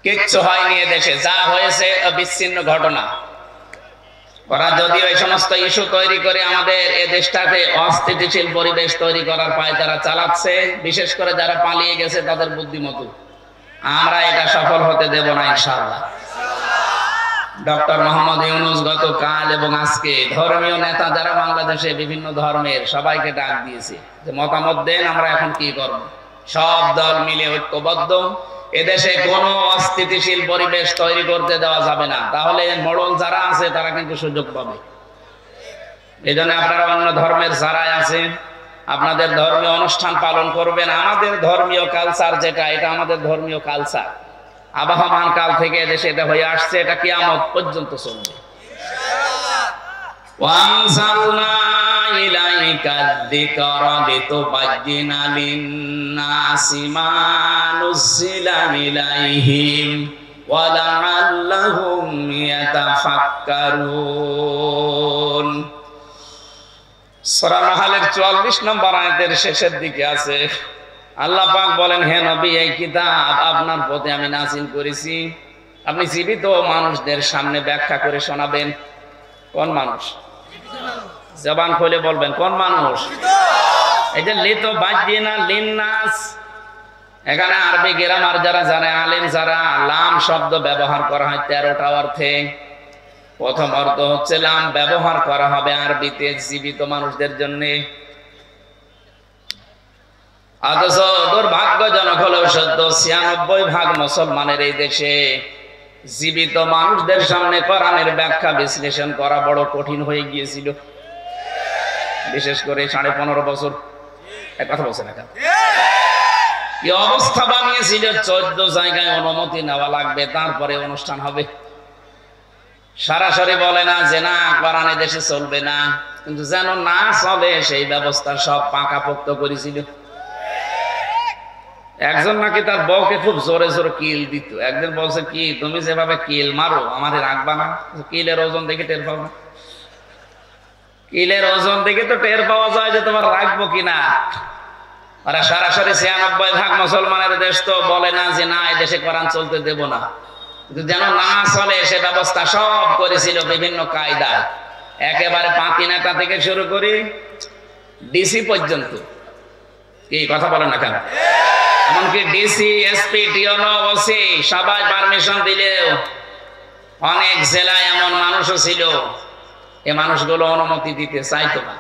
কিচ্ছু হয়নি এদেশে, যা হয়েছে বিচ্ছিন্ন ঘটনা। ওরা যদি ওই সমস্ত ইস্যু তৈরি করে আমাদের এ দেশটাতে অস্থিতিশীল পরিবেশ তৈরি করার পায়তারা চালাচ্ছে, বিশেষ করে যারা পালিয়ে গেছে তাদের বুদ্ধিমতো, আমরা এটা সফল হতে দেব না ইনশাআল্লাহ। ডক্টর মোহাম্মদ ইউনূস গতকাল এবং আজকে ধর্মীয় নেতা যারা বাংলাদেশে বিভিন্ন ধর্মের সবাইকে ডাক দিয়েছে যে মতামত দেন, আমরা এখন কি করব। সব দল মিলে ঐক্যবদ্ধ, এদেশে কোনো অস্থিতিশীল পরিবেশ তৈরি করতে দেওয়া যাবে না, তাহলে মোড়ল যারা আছে তারা কিন্তু সুযোগ পাবে। এই জন্য আপনারা অন্য ধর্মের যারাই আছেন আপনাদের ধর্মীয় অনুষ্ঠান পালন করবেন। আমাদের ধর্মীয় কালচার যেটা, এটা আমাদের ধর্মীয় কালচার, আবহমান কাল থেকে দেশে এটা হয়ে আসছে, এটা কিয়ামত পর্যন্ত চলবে। ওয়ানজালনা ইলাইকা যিকরা লিতুবায়্যিনা লিন-নাসি মা নুযিলা ইলাইহিম ওয়া লা'আল্লাহুম ইয়াতাফাক্কারুন। সূরা নাহলের 44 নম্বর আয়াতের শেষের দিকে আছে, আল্লাহ পাক বলেন, হে নবী, এই কিতাব আপনার প্রতি আমি নাযিল করেছি, আপনি জীবিত মানুষদের সামনে ব্যাখ্যা করে শোনাবেন। কোন মানুষ? জবান খুলে বলবেন, কোন মানুষ? এই যে লিতুবায়্যিনা লিন-নাস, এখানে আরবি গ্রামার যারা জানে, আলেম যারা, লাম শব্দ ব্যবহার করা হয় 13টা অর্থে। প্রথম অর্থ হচ্ছে লাম ব্যবহার করা হবে আরবিতে জীবিত মানুষদের জন্য। অথচ দুর্ভাগ্যজনক হলেও সত্য, 96% মুসলমানের এই দেশে জীবিত মানুষদের সামনে কোরআনের ব্যাখ্যা বিশ্লেষণ করা বড় কঠিন হয়ে গিয়েছিল। বিশেষ করে 15.5 বছর এক কথা বলছে না, কি অবস্থা বানিয়েছিল, 14 জায়গায় অনুমতি নেওয়া লাগবে তারপরে অনুষ্ঠান হবে। সরাসরি বলে না যে না কোরআনে দেশে চলবে না, কিন্তু যেন না চলে সেই ব্যবস্থা সব পাকাপোক্ত করেছিল। একজন নাকি তার বউকে খুব জোরে জোরে কিল দিত। একদিন বলছে, কি তুমি যেভাবে কিল মারো আমাদের রাখবা না? কিলের ওজন দেখে টের পাবো, কিলের ওজন দেখে তো টের পাওয়া যায় যে তোমার রাখবো কিনা। ওরা সরাসরি 96% মুসলমানের দেশ তো বলে না যে না এই দেশে কোরআন চলতে দেব না, কিন্তু যেন না চলে সে ব্যবস্থা সব করেছিল বিভিন্ন কায়দায়, একেবারে পাতি নেতা থেকে শুরু করি ডিসি পর্যন্ত। কি কথা বলেন না কেন? এমনকি ডিসি, এসপি, টিওনো, ওসি সবাই পারমিশন দিলেও অনেক জেলায় এমন মানুষও ছিল এ মানুষগুলো অনুমতি দিতে চাইতো না।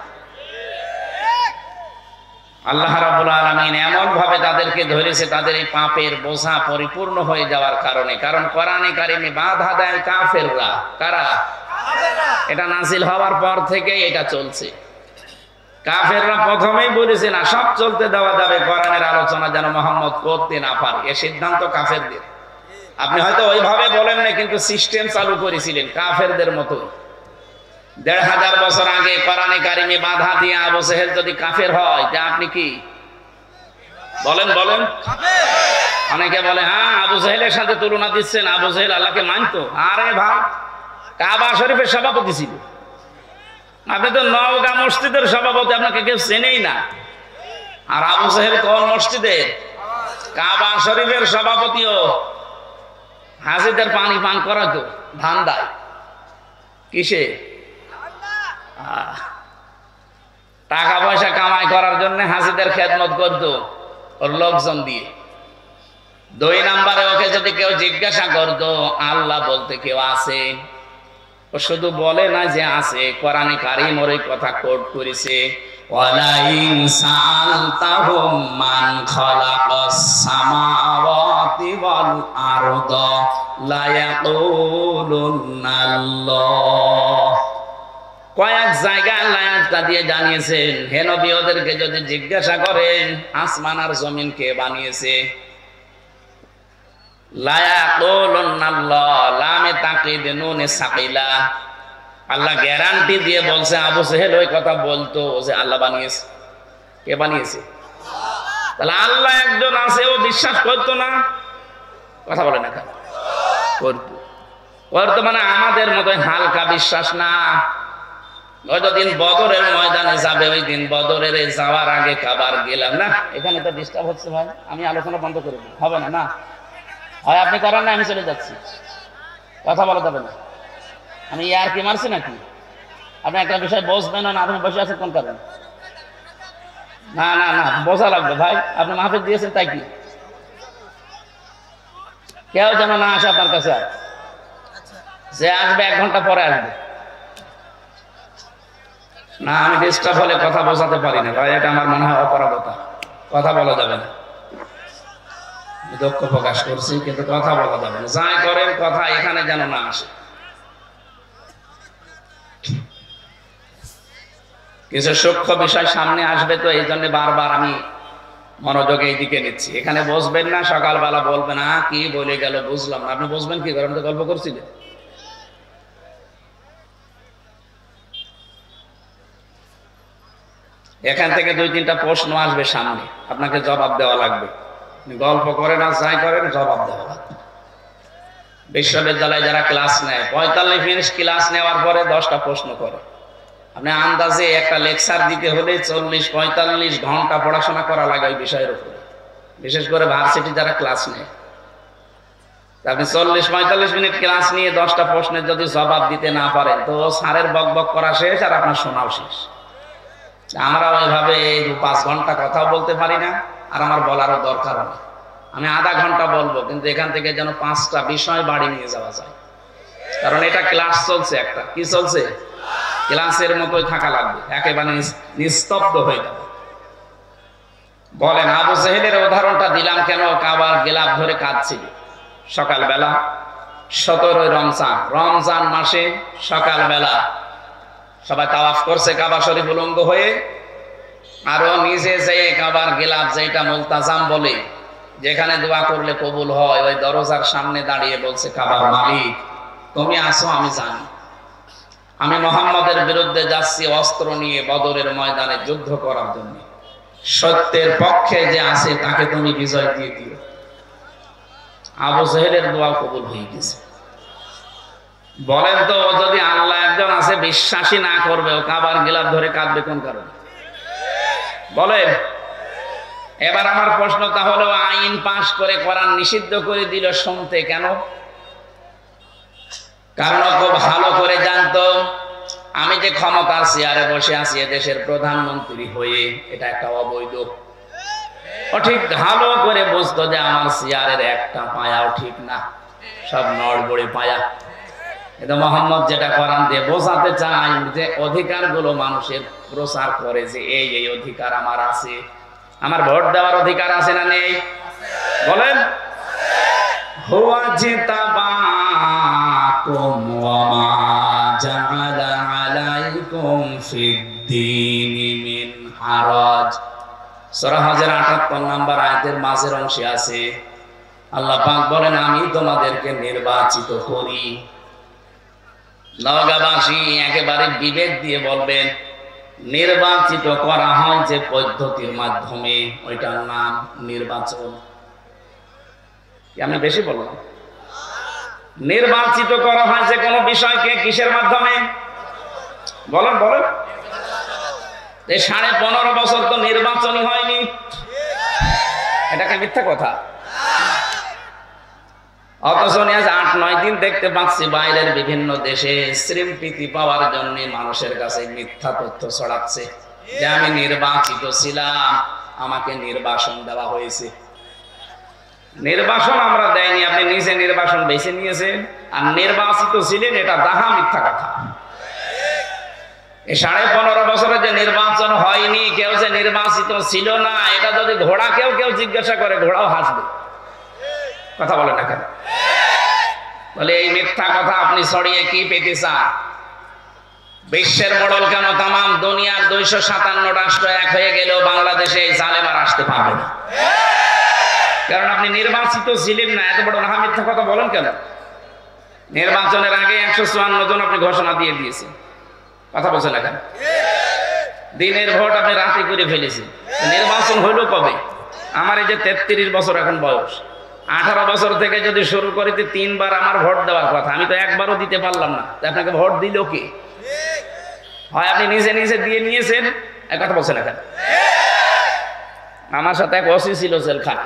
আল্লাহ রাব্বুল আলামিন এমন ভাবে তাদেরকে ধরেছে, তাদের এই পাপের বোঝা পরিপূর্ণ হয়ে যাওয়ার কারণে। কারণ কোরআনে কারিমে বাধা দেয় কাফেররা। কারা? এটা নাযিল হওয়ার পর থেকে এটা চলছে। কাফেররা প্রথমেই বলেছে না সব চলতে দেওয়া যাবে, কোরআনের আলোচনা যেন মুহাম্মদ করতে না পারে, এ সিদ্ধান্ত কাফেরদের। আপনি হয়তো ওইভাবে বলেন না, কিন্তু সিস্টেম চালু করেছিলেন কাফেরদের মতো। 1500 বছর আগে কোরআনে কারিমে বাধা দিয়ে আবু জেহেল যদি কাফের হয়, তা আপনি কি বলেন? বলেন। অনেকে বলে হ্যাঁ আবু জেহেলের সাথে তুলনা দিচ্ছেন, আবু জেহেল আল্লাহকে মানতো। আরে ভাই, কাবা শরীফের সভাপতি ছিল, আপনি তো নওগাঁ মসজিদের সভাপতি, আপনাকে কেউ চেনেই না। আর আবু জেহেল কোন মসজিদের? কাবা শরীফের সভাপতিও। হাজিদের পানি পান করাতো ধান্দায়। কিসে? টাকা পয়সা কামাই করার জন্য হাজিদের খেদমত করতো ওর লোকজন দিয়ে। 2 নম্বরে ওকে যদি কেউ জিজ্ঞাসা করতো আল্লাহ বলতে কেউ আছে, ও শুধু বলে না যে আছে, কোরআনে কারীম ওর কথা কোট করেছে, ওয়ালাইন সাআলতাহুম মান খালাকাস সামাওয়াতি ওয়াল আরদা লা ইয়াকুলুনাল্লাহ। কয়েক জায়গায় আল্লাহ আয়াতটা দিয়ে জানিয়েছেন, হে নবী ওদেরকে যদি জিজ্ঞাসা করেন আসমান আর জমিন কে বানিয়েছে, লা ইয়াকুলুনাল্লাহ, লামে তাকিদ নুনে সাকিলা, আল্লাহ গ্যারান্টি দিয়ে বলছে আবু জেহেল ওই কথা বলতো যে আল্লাহ বানিয়েছে। কে বানিয়েছে? তাহলে আল্লাহ একজন আছে, ও বিশ্বাস করতো না? কথা বলে না কেন? করতো মানে আমাদের মতো হালকা বিশ্বাস না। যতদিন বদরের ময়দানে যাবে, ওই দিন বদরের যাওয়ার আগে কাবার গেলাম না। এখানে তো ডিস্টার্ব হচ্ছে ভাই, আমি আলোচনা বন্ধ করে দিই, হবে না? না হয় আপনি করেন না, আমি চলে যাচ্ছি, কথা বলা যাবে না। আমি ইয়ার কি মারছি নাকি? আপনি একটা বিষয় বুঝবেন না, আপনি বসে আছেন কোন কারণে? না না না, বোঝা লাগবে ভাই, আপনি মাহফিল দিয়েছেন তাই কি? কেউ যেন না আসে আপনার কাছে, আর যে আসবে 1 ঘন্টা পরে আসবে না। আমি ডিস্টার্ব হলে কথা বোঝাতে পারি না ভাই, এটা আমার মনে হয় অপরাধতা, কথা বলা যাবে না। দুঃখ প্রকাশ করছি, কিন্তু কথা বলা যাবে না। যাই করেন কথা এখানে যেন না আসে। কিছু সূক্ষ্ম বিষয় সামনে আসবে, তো এই জন্য বারবার আমি মনোযোগ এই দিকে নিচ্ছি। এখানে বসবেন না, সকালবেলা বলবেন কি বলে গেল বুঝলাম না। আপনি বুঝবেন কি করে? আমি তো গল্প করছিলেন। এখান থেকে 2-3টা প্রশ্ন আসবে সামনে, আপনাকে জবাব দেওয়া লাগবে। গল্প করেন আর যাই করেন, জবাব দেওয়া লাগবে। বিশ্ববিদ্যালয়ে যারা ক্লাস নেয়, 45 মিনিট ক্লাস নেওয়ার পরে 10টা প্রশ্ন করে। আপনি আন্দাজে একটা লেকচার দিতে হলে 40-45 ঘন্টা পড়াশোনা করা লাগে ওই বিষয়ের উপরে, বিশেষ করে ভার্সিটি যারা ক্লাস নেয়। আপনি 40-45 মিনিট ক্লাস নিয়ে 10টা প্রশ্নের যদি জবাব দিতে না পারেন, তো স্যারের বক বক করা শেষ আর আপনার শোনাও শেষ। আমরা ওইভাবে 5 ঘন্টা কথাও বলতে পারি না, আর আমার বলারও দরকার নেই। আমি আধা ঘন্টা বলবো, কিন্তু এখান থেকে যেন 5টা বিষয় বাড়ি নিয়ে যাওয়া যায়, কারণ এটা ক্লাস চলছে। একটা কি চলছে? ক্লাসের মতোই থাকা লাগবে, একেবারে নিস্তব্ধ হয়ে যাবে। বলেন, আবু জেহেলের উদাহরণটা দিলাম কেন? কাবার গিলাফ ধরে কাঁদছিল সকালবেলা, 17 রমজান মাসে সকালবেলা সবাই তাওয়াফ করছে কাবা শরীফ উলঙ্গ হয়ে। আরো নিজে যে কাবার গিলাফ, যেটা মুলতাজাম বলে, যেখানে দোয়া করলে কবুল হয়, ওই দরজার সামনে দাঁড়িয়ে বলছে, কাবার মালিক তুমি আসো, আমি জানি আমি মুহাম্মদের বিরুদ্ধে যাচ্ছি অস্ত্র নিয়ে বদরের ময়দানে যুদ্ধ করার জন্য। সত্যের পক্ষে যে আছে তাকে তুমি বিজয় দিয়ে দিও। আবু জেহেলের দোয়া কবুল হয়ে গেছে। বলেন তো, যদি আল্লাহ একজন আছে বিশ্বাসী না করবে, ও কাবার গিলাফ ধরে কাঁদবে কোন কারণে? বলেন। এবার আমার প্রশ্ন তাহলে, আইন পাশ করে কোরআন নিষিদ্ধ করে দিল শুনতে কেন? কারণ খুব ভালো করে জানতো, আমি যে ক্ষমতার চেয়ারে বসে আছি দেশের প্রধানমন্ত্রী হয়ে, এটা একটা অবৈধ। ও ঠিক ভালো করে বুঝতো যে আমার চেয়ারের একটা পায়াও ঠিক না, সব নড়বড়ে পায়া। কিন্তু মোহাম্মদ যেটা কোরআন দিয়ে বোঝাতে চায়, যে অধিকারগুলো মানুষের প্রচার করে, যে এই এই অধিকার আমার আছে। আমার ভোট দেওয়ার অধিকার আছে না নেই? বলেন। হুয়া জিতাবাকুম ওয়া মা জাআলা আলাইকুম ফিদ-দীনি মিন হারাজ। সূরা হজের 78 নম্বর আয়াতের মাঝের অংশে আছে, আল্লাহ পাক বলেন, আমি তোমাদেরকে নির্বাচিত করি। নওগাঁবাসী একেবারে বিবেক দিয়ে বলবেন, নির্বাচিত করা হয় যে পদ্ধতির মাধ্যমে, ওইটার নাম নির্বাচন। আমি বেশি বললাম? নির্বাচিত করা হয় যে কোনো বিষয়কে কিসের মাধ্যমে? বলেন বলেন। 15.5 বছর তো নির্বাচনই হয়নি, এটাকে মিথ্যা কথা। অথচ আজ 8-9 দিন দেখতে পাচ্ছি বাইরের বিভিন্ন দেশে স্বীকৃতি পাওয়ার জন্য মানুষের কাছে মিথ্যা তথ্য ছড়াচ্ছে যে আমি নির্বাচিত ছিলাম, আমাকে নির্বাসন দেওয়া হয়েছে। নির্বাসন আমরা দেয়নি, আপনি নিজে নির্বাসন বেছে নিয়েছেন, আর নির্বাচিত ছিলেন, এটা দাহা মিথ্যা কথা। এই 15.5 বছরে যে নির্বাচন হয়নি, কেউ যে নির্বাচিত ছিল না, এটা যদি ঘোড়াকেও কেউ জিজ্ঞাসা করে, ঘোড়াও হাসবে। কথা বলে না কেন? বলে এই মিথ্যা কথা আপনি ছড়িয়ে কি পেতে চান? বিশ্বের মডেল কেন তাম দুনিয়ার 257 রাষ্ট্র এক হয়ে গেলেও বাংলাদেশে এই জালেম আর আসতে পারবে না, কারণ আপনি নির্বাচিত ছিলেন না। এত বড় না মিথ্যা কথা বলেন কেন? নির্বাচনের আগে 154 জন আপনি ঘোষণা দিয়ে দিয়েছেন, কথা বলছেন না কেন? দিনের ভোট আপনি রাতে করে ফেলেছেন, নির্বাচন হইল কবে? আমার এই যে 33 বছর এখন বয়স, 18 বছর থেকে যদি শুরু করিতে 3 বার আমার ভোট দেওয়ার কথা, আমি তো একবারও দিতে পারলাম না। আপনাকে ভোট দিল কে? হয় আপনি নিজে নিজে দিয়ে নিয়েছেন, এক কথা বলছেন এখন। আমার সাথে এক ওসি ছিল জেলখানা,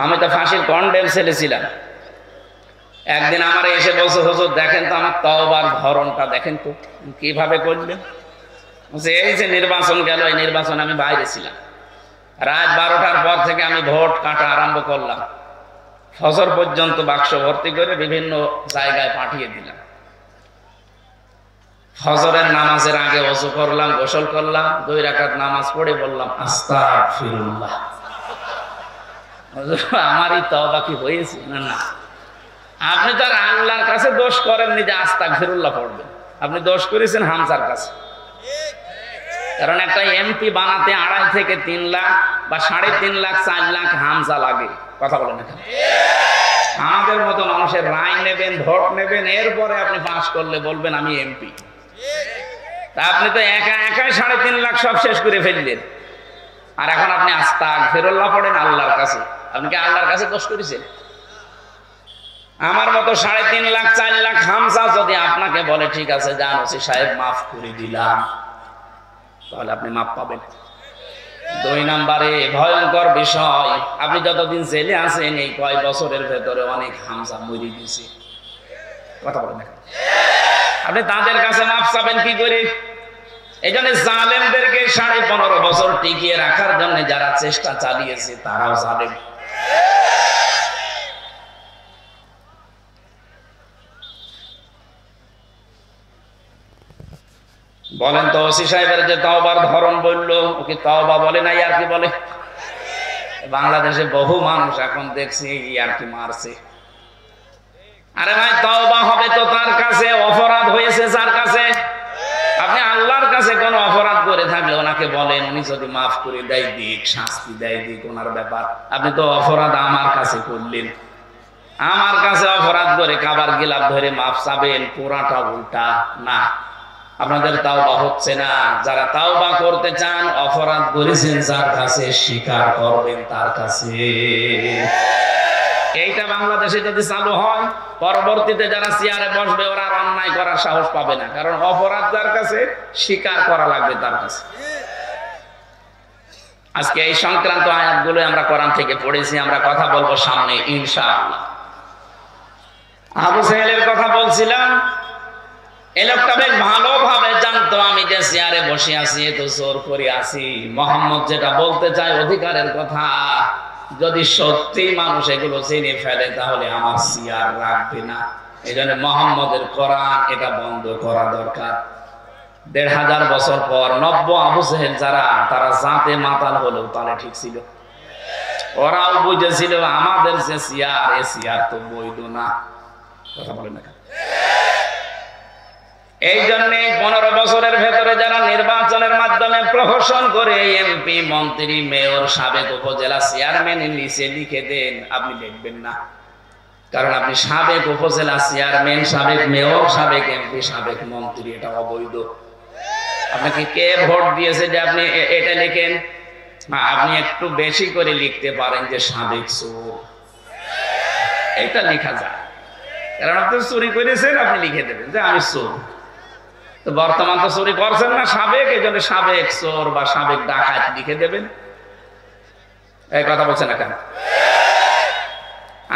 আমি তো ফাঁসির কন্ডেম ছেলে ছিলাম। একদিন আমার এসে বলছে, হুজুর দেখেন তো আমার তওবার ধরনটা দেখেন তো কিভাবে করলেন। এই যে নির্বাচন গেল, এই নির্বাচন আমি বাইরে ছিলাম। রাত 12টার পর থেকে আমি ভোট কাটা আরম্ভ করলাম। ফজর পর্যন্ত বাক্স ভর্তি করে বিভিন্ন জায়গায় পাঠিয়ে দিলাম। ফজরের নামাজের আগে ওযু করলাম, গোসল করলাম, 2 রাকাত নামাজ পড়ে বললাম আস্তাগফিরুল্লাহ। আমারই তওবা কি হয়েছে? না, আপনি তো আর আল্লাহর কাছে দোষ করেননি যে আস্তাগফিরুল্লাহ পড়বেন, আপনি দোষ করেছেন হামজার কাছে। কারণ একটা এমপি বানাতে 2.5 থেকে 3 লাখ বা 3.5 লাখ 4 লাখ হামজা লাগে। কথা বলেন না? আমাদের মতো মানুষের রায় নেবেন, ভোট নেবেন, এরপরে আপনি পাস করলে বলবেন আমি এমপি। তা আপনি তো একা 3.5 লাখ সব শেষ করে ফেললেন, আর এখন আপনি আস্তাগফিরুল্লাহ পড়েন আল্লাহর কাছে। আপনি কি আল্লাহর কাছে দোষ করেছেন? আমার মতো 3.5 লাখ 4 লাখ হামজা যদি আপনাকে বলে ঠিক আছে যান ওসি সাহেব মাফ করে দিলাম, তাহলে আপনি মাফ পাবেন। 2 নম্বরে ভয়ঙ্কর বিষয়, আপনি যতদিন জেলে আছেন এই কয় বছরের ভেতরে অনেক হামজা মরে গেছে। কথা বলেন না? আপনি তাদের কাছে মাফ চাবেন কি করে? এই জন্য জালেমদেরকে 15.5 বছর টিকিয়ে রাখার জন্য যারা চেষ্টা চালিয়েছে তারাও জালেম। বলেন তো ওসি সাহেবের যে তওবার ধরন বললো, ও কি তওবা বলে না আর কি বলে? বাংলাদেশে বহু মানুষ এখন দেখছি আর কি মারছে। আরে ভাই তওবা হবে তো তার কাছে, অপরাধ হয়েছে যার কাছে। আপনি আল্লাহর কাছে কোন অপরাধ করে থাকলে ওনাকে বলেন, উনি যদি মাফ করে দেয় দিক, শাস্তি দেয় দিক, ওনার ব্যাপার। আপনি তো অপরাধ আমার কাছে করলেন, আমার কাছে অপরাধ করে কাবার গিলাপ ধরে মাফ চাবেন, পুরাটা উল্টা না। আপনাদের তাওবা হচ্ছে না। যারা তাওবা করতে চান, অপরাধ করেছেন যার কাছে, স্বীকার করবেন তার কাছে। এইটা বাংলাদেশে যদি চালু হয়, পরবর্তীতে যারা চেয়ারে বসবে ওরা আর অন্যায় করার সাহস পাবে না, কারণ অপরাধ যার কাছে, স্বীকার করা লাগবে তার কাছে। আজকে এই সংক্রান্ত আয়াতগুলো আমরা কোরআন থেকে পড়েছি, আমরা কথা বলবো সামনে ইনশাআল্লাহ। আবু সাহেলের কথা বলছিলাম, এই লোকটা বেশ ভালোভাবে জানতো আমি যে চেয়ারে বসে আছি তো জোর করে আছি। মোহাম্মদ যেটা বলতে চায় অধিকারের কথা, যদি সত্যি মানুষ এগুলো চিনে ফেলে তাহলে আমার চেয়ার রাখবে না। এই জন্য মোহাম্মদের কোরআন এটা বন্ধ করা দরকার। 1500 বছর পর নব্য আবু সাহেল যারা, তারা জাতে মাতাল হলেও তাহলে ঠিক ছিল। ওরাও বুঝেছিল আমাদের যে চেয়ার, এ চেয়ার তো বৈধ না। কথা বলেন না? এই জন্য 15 বছরের ভেতরে যারা নির্বাচনের মাধ্যমে প্রহসন করে এমপি, মন্ত্রী, মেয়র, সাবেক উপজেলা চেয়ারম্যান নিচে লিখে দেন, আপনি লিখবেন না। কারণ আপনি সাবেক উপজেলা চেয়ারম্যান, সাবেক মেয়র, সাবেক এমপি, সাবেক মন্ত্রী, এটা অবৈধ। আপনাকে কে ভোট দিয়েছে যে আপনি এটা লিখেন? আপনি একটু বেশি করে লিখতে পারেন যে সাবেক চোর, এটা লেখা যায়। কারণ আপনি চুরি করেছেন, আপনি লিখে দেবেন যে আমি চোর। তো বর্তমান তো চুরি করছেন না, সাবেক, এই জন্য সাবেক চোর বা সাবেক ডাকাত লিখে দেবেন। এই কথা বলছেন না কেন?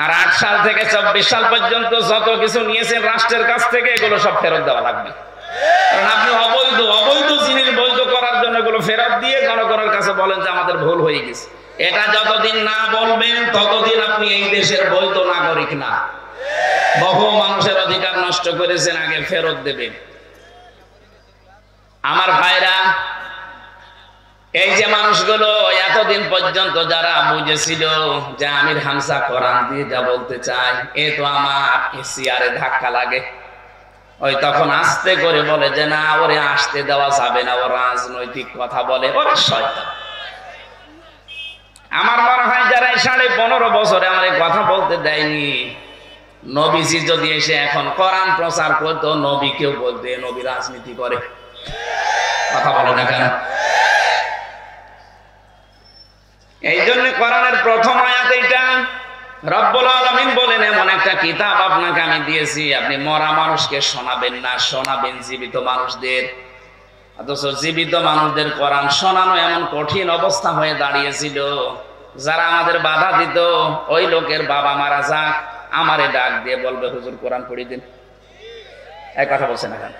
আর 8 সাল থেকে 24 সাল পর্যন্ত যত কিছু নিয়েছেন রাষ্ট্রের কাছ থেকে, এগুলো সব ফেরত দেওয়া লাগবে। কারণ আপনি অবৈধ জিনিস বৈধ করার জন্য এগুলো ফেরত দিয়ে জনগণের কাছে বলেন যে আমাদের ভুল হয়ে গেছে। এটা যতদিন না বলবেন ততদিন আপনি এই দেশের বৈধ নাগরিক না। বহু মানুষের অধিকার নষ্ট করেছেন, আগে ফেরত দেবেন। আমার ভাইরা, এই যে মানুষগুলো এতদিন পর্যন্ত যারা বুঝেছিল যে আমির হামজা কোরআন দিয়ে যা বলতে চায়, এ তো আমার চেয়ারে ধাক্কা লাগে, ওই তখন আস্তে করে বলে যে না, ওরে আসতে দেওয়া যাবে না, ও রাজনৈতিক কথা বলে, ওরে শয়তান। আমার মনে হয় যারা 15.5 বছরে আমার এই কথা বলতে দেয়নি, নবীজি যদি এসে এখন কোরআন প্রচার করতো, নবীকেও বলতে নবী রাজনীতি করে। কথা বলে না কেন? এই জন্য কোরআনের প্রথম আয়াত এটা। রব্বুল আলামিন বলেন, এমন একটা কিতাব আপনাকে আমি দিয়েছি, আপনি মরা মানুষকে শোনাবেন না, শোনাবেন জীবিত মানুষদের। অথচ জীবিত মানুষদের কোরআন শোনানো এমন কঠিন অবস্থা হয়ে দাঁড়িয়েছিল, যারা আমাদের বাধা দিত ওই লোকের বাবা মারা যাক, আমারে ডাক দিয়ে বলবে হুজুর কোরআন পড়িয়ে দিন। এক কথা বলছে না কেন?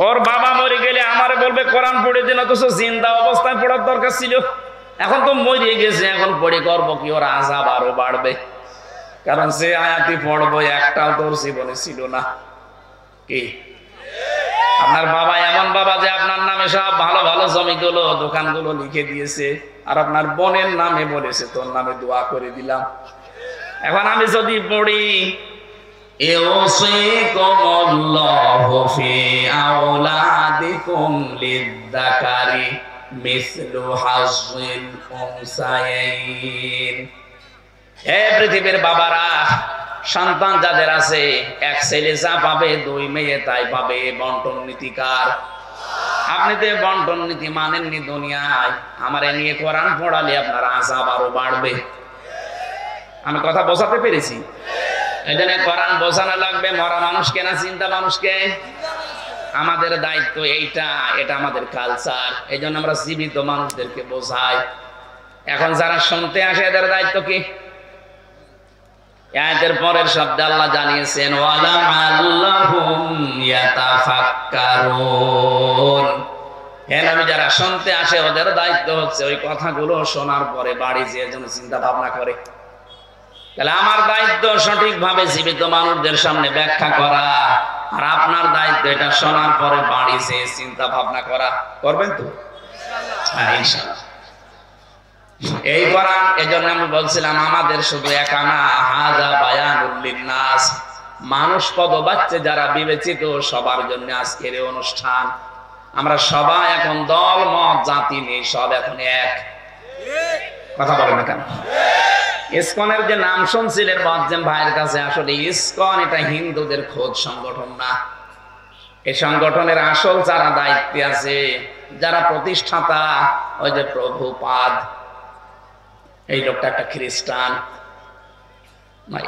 ওর বাবা মরে গেলে আমারে বলবে কোরআন পড়িয়ে দিন, অথচ জিন্দা অবস্থায় পড়ার দরকার ছিল। এখন তো মরিয়ে গেছে, এখন পড়ে করবো কি? ওর আযাব আরো বাড়বে, কারণ সে আয়াতি পড়বো একটাও তোর জীবনে ছিল না। কি আপনার বাবা এমন বাবা যে আপনার নামে সব ভালো ভালো জমিগুলো দোকানগুলো লিখে দিয়েছে, আর আপনার বোনের নামে বলেছে তোর নামে দোয়া করে দিলাম। এখন আমি যদি পড়ি ইউসিকুমুল্লাহু ফি আওলাদিকুম লিয-যাকারি মিসলু হাজ্জিল উনসায়াইন, হে পৃথিবীর বাবারা, সন্তান যাদের আছে এক ছেলে যা পাবে দুই মেয়ে তাই পাবে। বন্টন নীতিকার। আপনি তো বন্টন নীতি মানেননি দুনিয়ায়, আমারে নিয়ে কোরআন পড়ালে আপনার আযাব আরো বাড়বে। আমি কথা বোঝাতে পেরেছি? এই জন্য কোরআন বোঝানো লাগবে মরা মানুষকে না চিন্তা মানুষকে। আমাদের দায়িত্ব এইটা, এটা আমাদের কালচার। এই জন্য আমরা জীবিত মানুষদেরকে বোঝাই। এখন যারা শুনতে আসে এদের দায়িত্ব কি? আয়াতের পরের শব্দে আল্লাহ জানিয়েছেন ওয়ালাআল্লাহুম ইয়াতাফাক্কারুন। হে নবী, যারা শুনতে আসে ওদের দায়িত্ব হচ্ছে ওই কথাগুলো শোনার পরে বাড়ি যেয়ে যেন চিন্তা ভাবনা করে। তাহলে আমার দায়িত্ব সঠিকভাবে জীবিত মানুষদের সামনে ব্যাখ্যা করা, আর আপনার দায়িত্ব এটা শোনার পরে বাড়ি যেয়ে চিন্তা ভাবনা করা। করবেন তো? হ্যাঁ, ইনশাআল্লাহ। এই কোরআন, এজন্য আমি বলছিলাম আমাদের শুধু একা না, হাযা বায়ানুল লিন্নাস, মানুষ পদবাচ্চা যারা বিবেচিত সবার জন্য আজকের এই অনুষ্ঠান। আমরা সবাই এখন দল মত জাতি নেই, সব এখন এক। কথা বলেন না কেন? ইসকনের যে নাম শুনছিলেন মুয়াজ্জিম ভাইয়ের কাছে, আসলে ইসকন এটা হিন্দুদের খোদ সংগঠন না। এই সংগঠনের আসল যারা দায়িত্বে আছে, যারা প্রতিষ্ঠাতা, ওই যে প্রভুপাদ, এই লোকটা একটা খ্রিস্টান।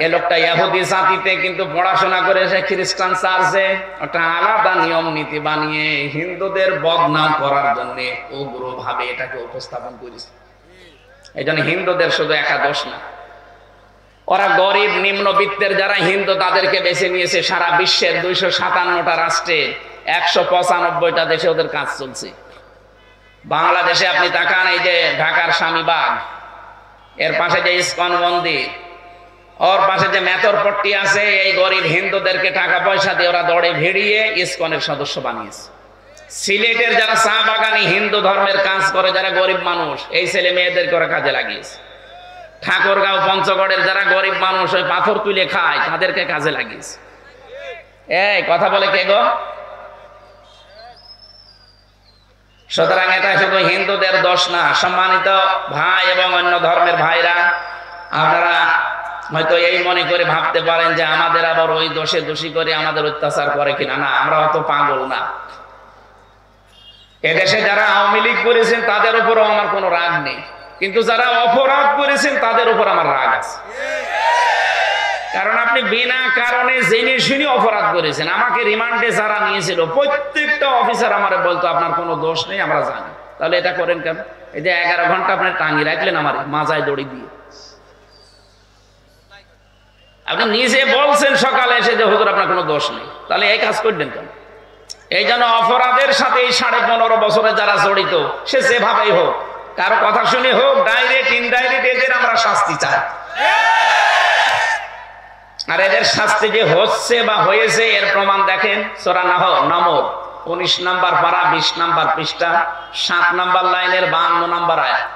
এই লোকটা ইহুদি জাতিতে কিন্তু পড়াশোনা করে সে খ্রিস্টান চার্চে একটা আলাদা নিয়ম নীতি বানিয়ে হিন্দুদের বদনাম করার জন্য উগ্রভাবে এটাকে উপস্থাপন করেছে। এই জন্য হিন্দুদের শুধু একা দোষ না, ওরা গরিব নিম্নবিত্তের যারা হিন্দু তাদেরকে বেছে নিয়েছে। সারা বিশ্বের 257টা রাষ্ট্রের 195টা দেশে ওদের কাজ চলছে। বাংলাদেশে আপনি তাকান, এই যে ঢাকার স্বামীবাগ, এর পাশে যে ইসকন মন্দির, ওর পাশে যে মেথরপট্টি আছে, এই গরিব হিন্দুদেরকে টাকা পয়সা দিয়ে ওরা দড়ে ভিড়িয়ে ইসকনের সদস্য বানিয়েছে। সিলেটের যারা চা বাগানি হিন্দু ধর্মের কাজ করে, যারা গরিব মানুষ, এই ছেলে মেয়েদেরকে ওরা কাজে লাগিয়েছে। ঠাকুরগাঁও পঞ্চগড়ের যারা গরিব মানুষ ওই পাথর তুলে খায়, তাদেরকে কাজে লাগিয়েছে। এই কথা বলে কে গো? সুতরাং এটা শুধু হিন্দুদের দোষ না। সম্মানিত ভাই এবং অন্য ধর্মের ভাইরা, আপনারা হয়তো এই মনে করে ভাবতে পারেন যে আমাদের আবার ওই দোষে দোষী করে আমাদের অত্যাচার করে কিনা। না, আমরা অত পাগল না। এদেশে যারা আওয়ামী লীগ করেছেন তাদের উপরও আমার কোনো রাগ নেই, কিন্তু যারা অপরাধ করেছেন তাদের উপর আমার রাগ আছে। কারণ আপনি বিনা কারণে জেনে শুনে অপরাধ করেছেন। আমাকে রিমান্ডে যারা নিয়েছিল প্রত্যেকটা অফিসার আমারে বলতো আপনার কোনো দোষ নেই, আমরা জানি। তাহলে এটা করেন কেন? এই যে 11 ঘন্টা আপনি টাঙিয়ে রাখলেন আমার মাজায় দড়ি দিয়ে। আপনি নিজে বলছেন সকালে এসে যে হুজুর আপনার কোনো দোষ নেই, তাহলে এই কাজ করলেন কেন? এই জন্য অপরাধের সাথে এই 15.5 বছরে যারা জড়িত, সে যেভাবেই হোক, কারো কথা শুনে হোক, ডাইরেক্ট ইনডাইরেক্ট, এদের আমরা শাস্তি চাই। আর এদের শাস্তি যে হচ্ছে বা হয়েছে এর প্রমাণ দেখেন সূরা নামল 19 নম্বর পারা 20 নম্বর পৃষ্ঠা 7 নম্বর লাইনের 52 নম্বর আয়াত।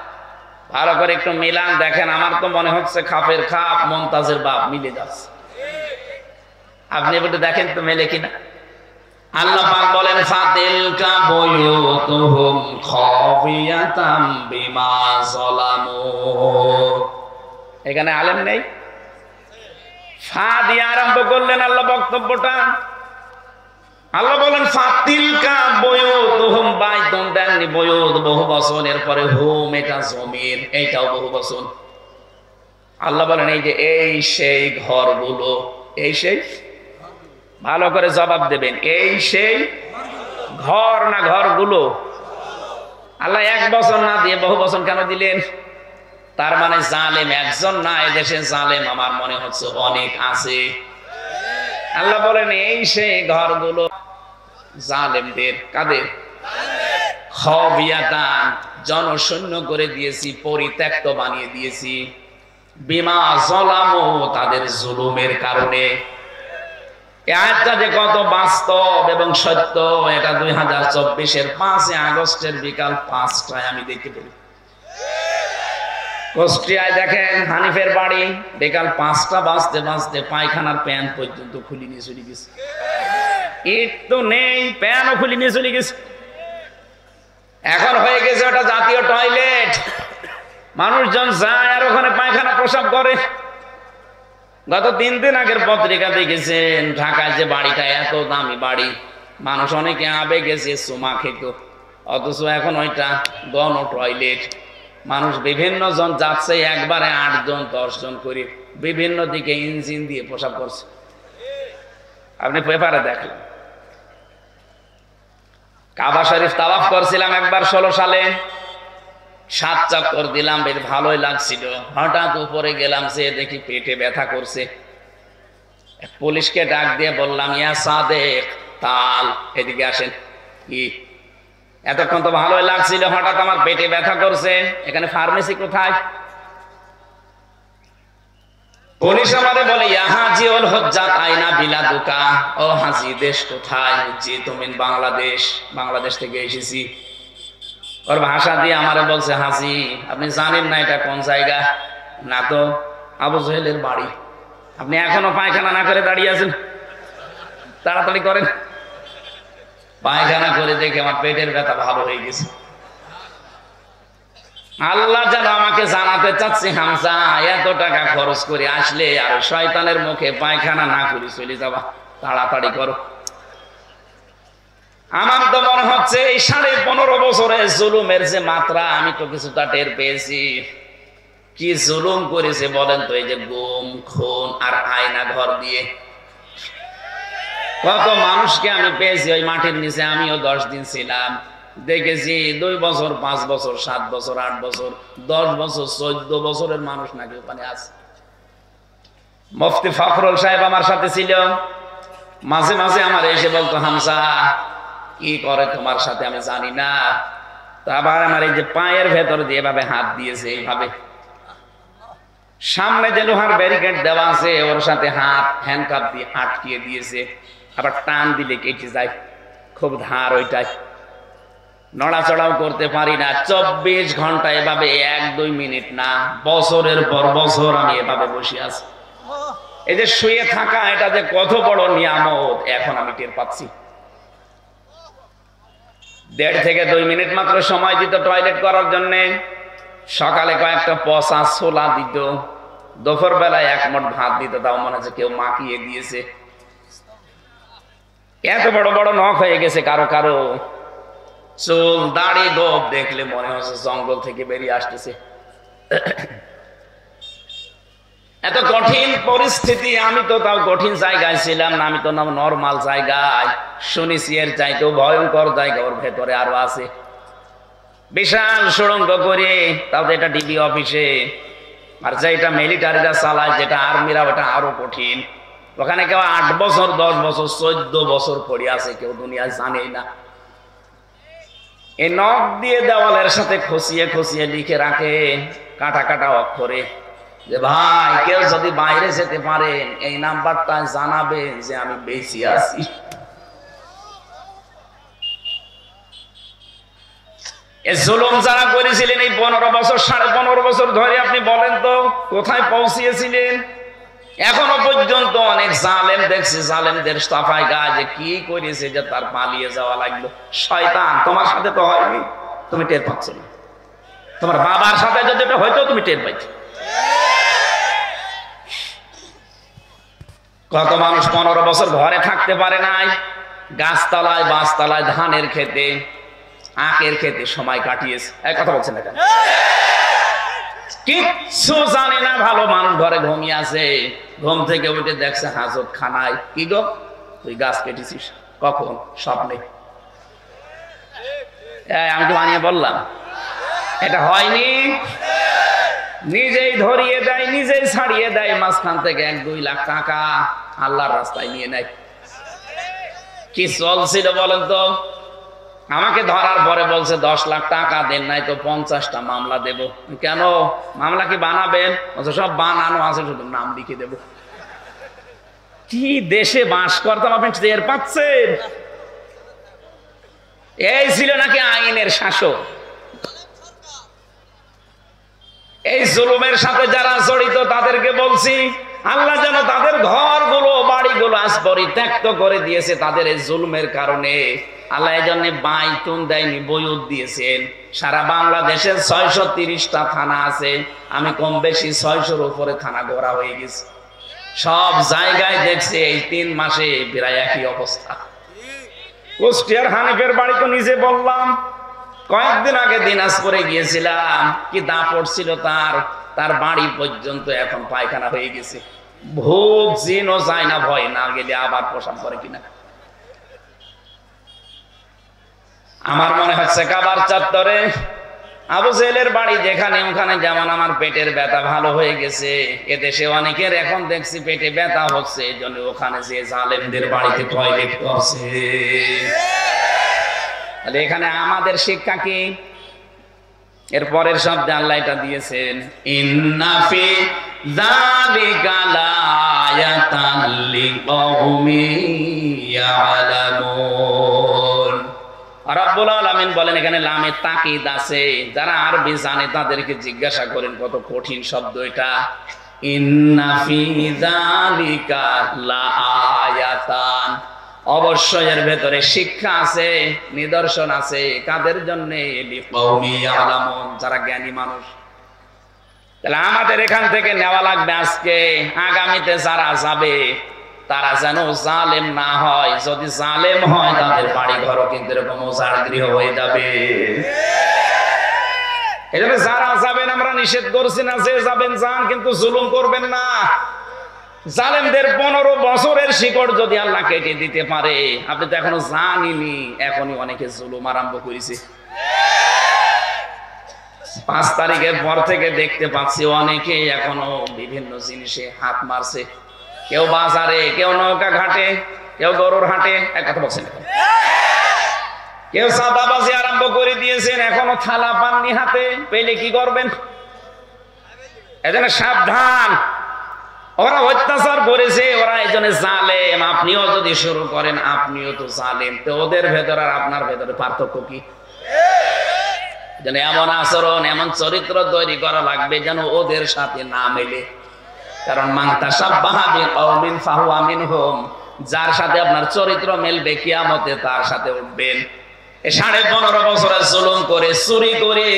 ভালো করে একটু মিলান দেখেন। আমার তো মনে হচ্ছে খাপের খাপ মুমতাজের বাপ মিলে যাচ্ছে। আপনি একটু দেখেন তো মেলে কিনা। আল্লাহ পাক বলেন ফাতিলকা বুয়ুতুহুম খাবিয়াতাম বিমা যালামু। এখানে আলেম নেই, ফা দিয়ে আরম্ভ করলেন আল্লাহ বক্তব্যটা। আল্লাহ বলেন ফাতিলকা বুয়ুতুহুম, বাইতুন দেননি, বুয়ুত বহু বচন, এরপরে হুম এটা জমির, এইটাও বহু বচন। আল্লাহ বলেন এই যে এই সেই ঘরগুলো, এই সেই, ভালো করে জবাব দেবেন, এই সেই ঘর না ঘরগুলো? আল্লাহ এক বচন না দিয়ে বহু বচন কেন দিলেন? তার মানে জালেম একজন না, এদেশে জালেম আমার মনে হচ্ছে অনেক আছে। আল্লাহ বলেন এই সেই ঘরগুলো জালেমদের, কাদের? খাবিয়াতান, জনশূন্য করে দিয়েছি, পরিত্যক্ত বানিয়ে দিয়েছি। বিমা যালামু, তাদের জুলুমের কারণে। এই আয়াতটা যে কত বাস্তব এবং সত্য, এটা 2024-এর 5 আগস্টের বিকাল 5টায় আমি দেখতে পেলাম। কুষ্টিয়ায় দেখেন হানিফের বাড়ি, বিকাল 5টা বাজতে বাজতে পায়খানার প্যান পর্যন্ত খুলে নিয়ে চলে গেছে। ইট তো নেই, প্যানও খুলে নিয়ে চলে গেছে। এখন হয়ে গেছে ওটা জাতীয় টয়লেট, মানুষজন যায় আর ওখানে পায়খানা প্রসাব করে। গত 3 দিন আগের পত্রিকা দেখেছেন ঢাকায় যে বাড়িটা, এত দামি বাড়ি, মানুষ অনেকে আবেগে গেছে চুমা খেত, অথচ এখন ওইটা গণ টয়লেট। মানুষ বিভিন্ন জন যাচ্ছে, একবারে 8 জন 10 জন করে বিভিন্ন দিকে ইঞ্জিন দিয়ে প্রসাব করছে। আপনি পেপারে দেখলেন। কাবা শরীফ তাওয়াফ করছিলাম একবার 16 সালে, 7 চক্কর দিলাম, বেশ ভালোই লাগছিল। হঠাৎ উপরে গেলাম, সে দেখি পেটে ব্যথা করছে। পুলিশকে ডাক দিয়ে বললাম, ইয়া সাদেক তাল, এদিকে আসেন। কি এতক্ষণ তো ভালোই লাগছিল, হঠাৎ আমার পেটে ব্যথা করছে, এখানে ফার্মেসি কোথায়? পুলিশ আমাদের বলে, ইয়া হাজি ওল হজ্জাত আইনা বিলাদুকা, ও হাজি দেশ কোথায়? জি তুমি বাংলাদেশ, বাংলাদেশ থেকে এসেছি। ওর ভাষা দিয়ে আমারে বলছে, হাজি আপনি জানেন না এটা কোন জায়গা? না তো। আবু জহেলের বাড়ি। আপনি এখনো পায়খানা না করে দাঁড়িয়ে আছেন, তাড়াতাড়ি করেন। পায়খানা করে দেখে আমার পেটের ব্যথা ভালো হয়ে গেছে। আল্লাহ যেন আমাকে জানাতে চাচ্ছি, হামজা এত টাকা খরচ করে আসলে আর শয়তানের মুখে পায়খানা না করে চলে যাবা, তাড়াতাড়ি করো। আমার তো মনে হচ্ছে এই 15.5 বছরে জুলুমের যে মাত্রা, আমি তো কিছুটা টের পেয়েছি। কি জুলুম করেছে বলেন তো, এই যে গুম খুন আর আয়না ঘর দিয়ে কত মানুষকে আমি পেয়েছি ওই মাটির নিচে। আমিও 10 দিন ছিলাম, দেখেছি 2 বছর 5 বছর 7 বছর 8 বছর 10 বছর 14 বছরের মানুষ নাকি ওখানে আছে। মুফতি ফখরুল সাহেব আমার সাথে ছিল, মাঝে মাঝে আমার এসে বলতো, হামজা কি করে তোমার সাথে আমি জানি না। তো আবার আমার এই যে পায়ের ভেতর দিয়ে এভাবে হাত দিয়েছে, এইভাবে সামনে যে লোহার ব্যারিকেড দেওয়া আছে ওর সাথে হাত হ্যান্ডকাপ দিয়ে আটকিয়ে দিয়েছে, আবার টান দিলে কেটে যায়, খুব ধার ওইটাই, নড়াচড়াও করতে পারি না। 24 ঘন্টা এভাবে 1-2 মিনিট না, বছরের পর বছর আমি এভাবে বসে আছি। এই যে শুয়ে থাকা, এটা যে কত বড় নিয়ামত এখন আমি টের পাচ্ছি। 1.5 থেকে 2 মিনিট মাত্র সময় দিত টয়লেট করার জন্য। সকালে কয়েকটা পচা ছোলা দিত, দুপুর বেলায় 1 মুঠ ভাত দিত, তাও মনে হচ্ছে কেউ মাখিয়ে দিয়েছে। এত বড় বড় নখ হয়ে গেছে কারো কারো, চুল দাড়ি গোপ দেখলে মনে হচ্ছে জঙ্গল থেকে বেরিয়ে আসতেছে। এত কঠিন পরিস্থিতি, আমি তো তাও কঠিন জায়গায় ছিলাম না, আমি তো নরমাল জায়গায়। শুনেছি এর চাইতেও ভয়ঙ্কর জায়গা ওর ভেতরে আরো আছে, বিশাল সুড়ঙ্গ করে, তাও এটা ডিবি অফিসে। আর যেটা মিলিটারিরা চালায়, যেটা আর্মিরা, ওটা আরো কঠিন। ওখানে কেউ 8 বছর 10 বছর 14 বছর পড়ে আছে, কেউ দুনিয়ায় জানেই না। এই নখ দিয়ে দেওয়ালের সাথে খসিয়ে খসিয়ে লিখে রাখে কাটা কাটা অক্ষরে যে, ভাই কেউ যদি বাইরে যেতে পারেন এই নাম্বারটা জানাবেন যে আমি বেঁচে আছি। এই জুলুম যারা করেছিলেন এই 15 বছর 15.5 বছর ধরে, আপনি বলেন তো কোথায় পৌঁছিয়েছিলেন? এখনো পর্যন্ত অনেক জালেম দেখছি, জালেমদের সাফাই গায়ে যে কি করেছে যে তার পালিয়ে যাওয়া লাগলো। শয়তান, তোমার সাথে তো হয়নি, তুমি টের পাচ্ছ না। তোমার বাবার সাথে যদি এটা হয়তো তুমি টের পাইছ। কত মানুষ 15 বছর ঘরে থাকতে পারে নাই, গাছতলায় বাঁশতলায় ধানের খেতে আখের খেতে সময় কাটিয়েছে। এক কথা বলছেন না কেন? কিচ্ছু জানে না, ভালো মানুষ ঘরে ঘুমিয়ে আছে, ঘুম থেকে উঠে দেখছে হাজত খানায়। কি গো তুই গাছ কেটেছিস কখন? স্বপ্নে। আমি তো বানিয়ে বললাম, এটা হয়নি। নিজেই ধরিয়ে দেয়, নিজেই ছাড়িয়ে দেয়, মাঝখান থেকে 1-2 লাখ টাকা আল্লাহর রাস্তায় নিয়ে নেয়। কি চলছিল বলেন তো? আমাকে ধরার পরে বলছে 10 লাখ টাকা দেন, নাই তো 50টা মামলা দেব। কেন? মামলা কি বানাবেন? সব বানানো আছে, শুধু নাম লিখে দেব। কি দেশে বাস করতাম আপনি টের পাচ্ছেন? এই ছিল নাকি আইনের শাসক। এই জুলুমের সাথে যারা জড়িত তাদেরকে বলছি, আল্লাহ যেন তাদের ঘরগুলো বাড়িগুলো আজ পরিত্যক্ত করে দিয়েছে তাদের এই জুলুমের কারণে। আল্লাহ এই জন্য বাইতুন দেয়নি, বয়ুত দিয়েছেন। সারা বাংলাদেশে 630টা থানা আছে, আমি কম বেশি 600-র উপরে থানা ঘোরা হয়ে গেছে। সব জায়গায় দেখছে এই 3 মাসে প্রায় একই অবস্থা। কুষ্টিয়ার হানিফের বাড়ি তো নিজে বললাম, কয়েকদিন আগে দিনাজপুরে গিয়েছিলাম, কি দাপট ছিল তার বাড়ি পর্যন্ত এখন পায়খানা হয়ে গেছে। ভূত জিনও যায় না, ভয় না গেলে আবার প্রসাব করে কিনা। আমার মনে হচ্ছে কাবার চত্বরে আবু জেলের বাড়ি যেখানে, ওখানে যেমন আমার পেটের ব্যথা ভালো হয়ে গেছে, এদেশে অনেকের এখন দেখছি পেটে ব্যথা হচ্ছে, এই জন্য ওখানে যে জালেমদের বাড়িতে টয়লেট করছে। তাহলে এখানে আমাদের শিক্ষা কি? এর পরের শব্দে আল্লাহ এটা দিয়েছেন, ইন্না ফি যালিকা লায়াতান লিকাউমিন ইয়ালামুন। রব্বুল আলামিন বলেন এখানে লামে তাকিদ আছে, যারা আরবি জানে তাদেরকে জিজ্ঞাসা করেন কত কঠিন শব্দ এটা। ইন্না ফি যালিকা লায়াতান, অবশ্যই এর ভেতরে শিক্ষা আছে, নিদর্শন আছে। কাদের জন্য? লিকাউমি ইয়ালামুন, যারা জ্ঞানী মানুষ। তাহলে আমাদের এখান থেকে নেওয়া লাগবে আজকে, আগামীতে যারা যাবে তারা যেন জালেম না হয়। যদি জালেম হয় তাদের বাড়ি ঘরও কিন্তু এরকম ওজার গৃহ হয়ে যাবে। এই জন্য যারা যাবেন আমরা নিষেধ করছি না, যে যাবেন যান, কিন্তু জুলুম করবেন না। জালেমদের 15 বছরের শিকড় যদি আল্লাহ কেটে দিতে পারে, আপনি তো এখনো জানিনি, এখনই অনেকে জুলুম আরম্ভ করেছে। 5 তারিখের পর থেকে দেখতে পাচ্ছি অনেকে এখনো বিভিন্ন জিনিসে হাত মারছে। কেউ বাজারে, কেউ নৌকা ঘাটে, কেউ গরুর হাটে, এক কথা বলছেন। কেউ চাঁদাবাজি আরম্ভ করে দিয়েছেন, এখনো থালা পাননি হাতে, পেলে কি করবেন? এজন্য সাবধান। ওরা অত্যাচার করেছে, ওরা এই জন্য জালেম। আপনিও যদি শুরু করেন, আপনিও তো জালেম। তো ওদের ভেতর আর আপনার ভেতরে পার্থক্য কি? যেন এমন আচরণ, এমন চরিত্র তৈরি করা লাগবে যেন ওদের সাথে না মেলে। কারণ মান তাশাব্বাহা বিকাউমিন ফাহুয়া মিনহুম, যার সাথে আপনার চরিত্র মেলবে কিয়ামতে তার সাথে উঠবেন। 15.5 বছরে জুলুম করে, চুরি করে,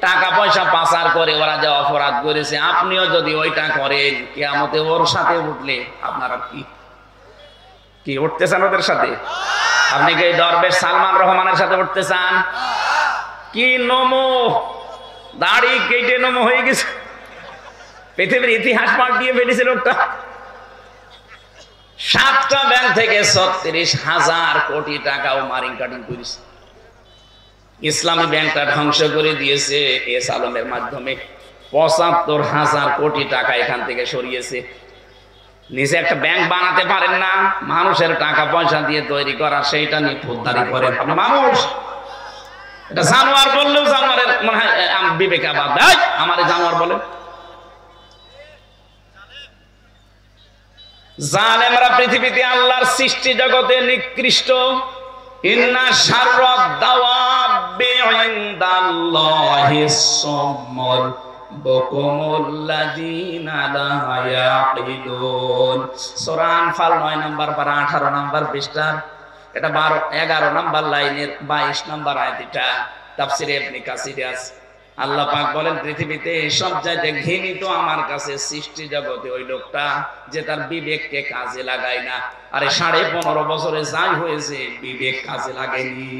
টাকা পয়সা পাচার করে ওরা যে অপরাধ করেছে, আপনিও যদি ওইটা করেন, কিয়ামতে ওর সাথে উঠলে আপনারা কি উঠতে চান ওদের সাথে? আপনি কি দরবেশ সালমান রহমানের সাথে উঠতে চান? কি নমো, দাড়ি কেটে নমো হয়ে গেছে, পৃথিবীর ইতিহাস পাল্টিয়ে ফেলেছে লোকটা। 7টা ব্যাংক থেকে 36,000 কোটি টাকাও মারিং কাটিং করেছে। ইসলামী ব্যাংকটা ধ্বংস করে দিয়েছে এস আলমের মাধ্যমে। 75,000 কোটি টাকা এখান থেকে সরিয়েছে। নিজে একটা ব্যাংক বানাতে পারেন না, মানুষের টাকা পয়সা দিয়ে তৈরি করা, সেইটা নিয়ে ফুলদারি করেন। আপনি মানুষ, এটা জানোয়ার বললেও জানোয়ারের মনে হয় বিবেকাবাদ। আমার জানোয়ার বলে। জালেমরা পৃথিবীতে আল্লাহর সৃষ্টি জগতে নিকৃষ্ট। ইন্না শাররাদ দাওয়াবি ইনদাল্লাহিস সুম্মুল বুকুমুল্লাযীনা লা ইয়াকিলুন। সূরা আনফাল 9 নম্বর পারা 18 নম্বর পৃষ্ঠার এটা 11 নম্বর লাইনের 22 নম্বর আয়াত। এটা তাফসীরে ইবনে কাসিরে আছে। আল্লাহ পাক বলেন পৃথিবীতে সব চাইতে ঘৃণিত আমার কাছে সৃষ্টি জগতে ওই লোকটা যে তার বিবেককে কাজে লাগায় না। আরে 15.5 বছরে যাই হয়েছে, বিবেক কাজে লাগেনি।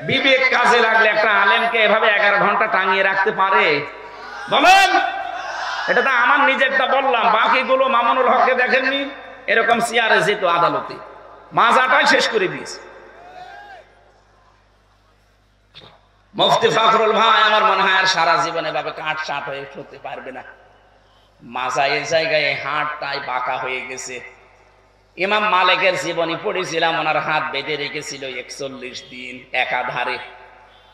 বিবেক কাজে লাগলে একটা আলেমকে এভাবে 11 ঘন্টা টাঙিয়ে রাখতে পারে? বলেন। এটা তো আমার নিজেরটা বললাম, বাকিগুলো মামুনুল হককে দেখেননি? এরকম চেয়ারে যেত আদালতে, মাজাটাই শেষ করে দিয়েছে। মুফতি ফখরুল ভাই আমার মনে হয় আর সারা জীবনে ভাবে কাঠ সাট হয়ে খেতে পারবে না। মাজা এই জায়গায় হাড়টাই বাঁকা হয়ে গেছে। ইমাম মালিকের জীবনী পড়েছিলাম, ওনার হাত বেঁধে রেখেছিল 41 দিন একাধারে,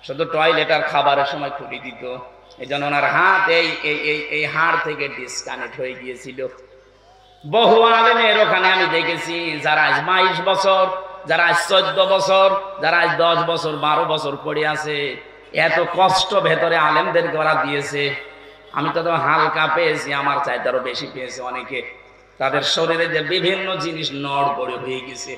শুধু টয়লেট আর খাবারের সময় খুলে দিত। এই জন্য ওনার হাত এই হাড় থেকে ডিসকানেক্ট হয়ে গিয়েছিল। বহু আলেমের ওখানে আমি দেখেছি যারা আজ 22 বছর, যারা আজ 14 বছর, যারা আজ 10 বছর 12 বছর পড়ে আছে, এত কষ্ট ভেতরে আলেমদেরকে ওরা দিয়েছে। আমি তো হালকা পেয়েছি, আমার চাইতে আরো বেশি পেয়েছে অনেকে। তাদের শরীরে যে বিভিন্ন জিনিস নড়বড়ে হয়ে গেছে।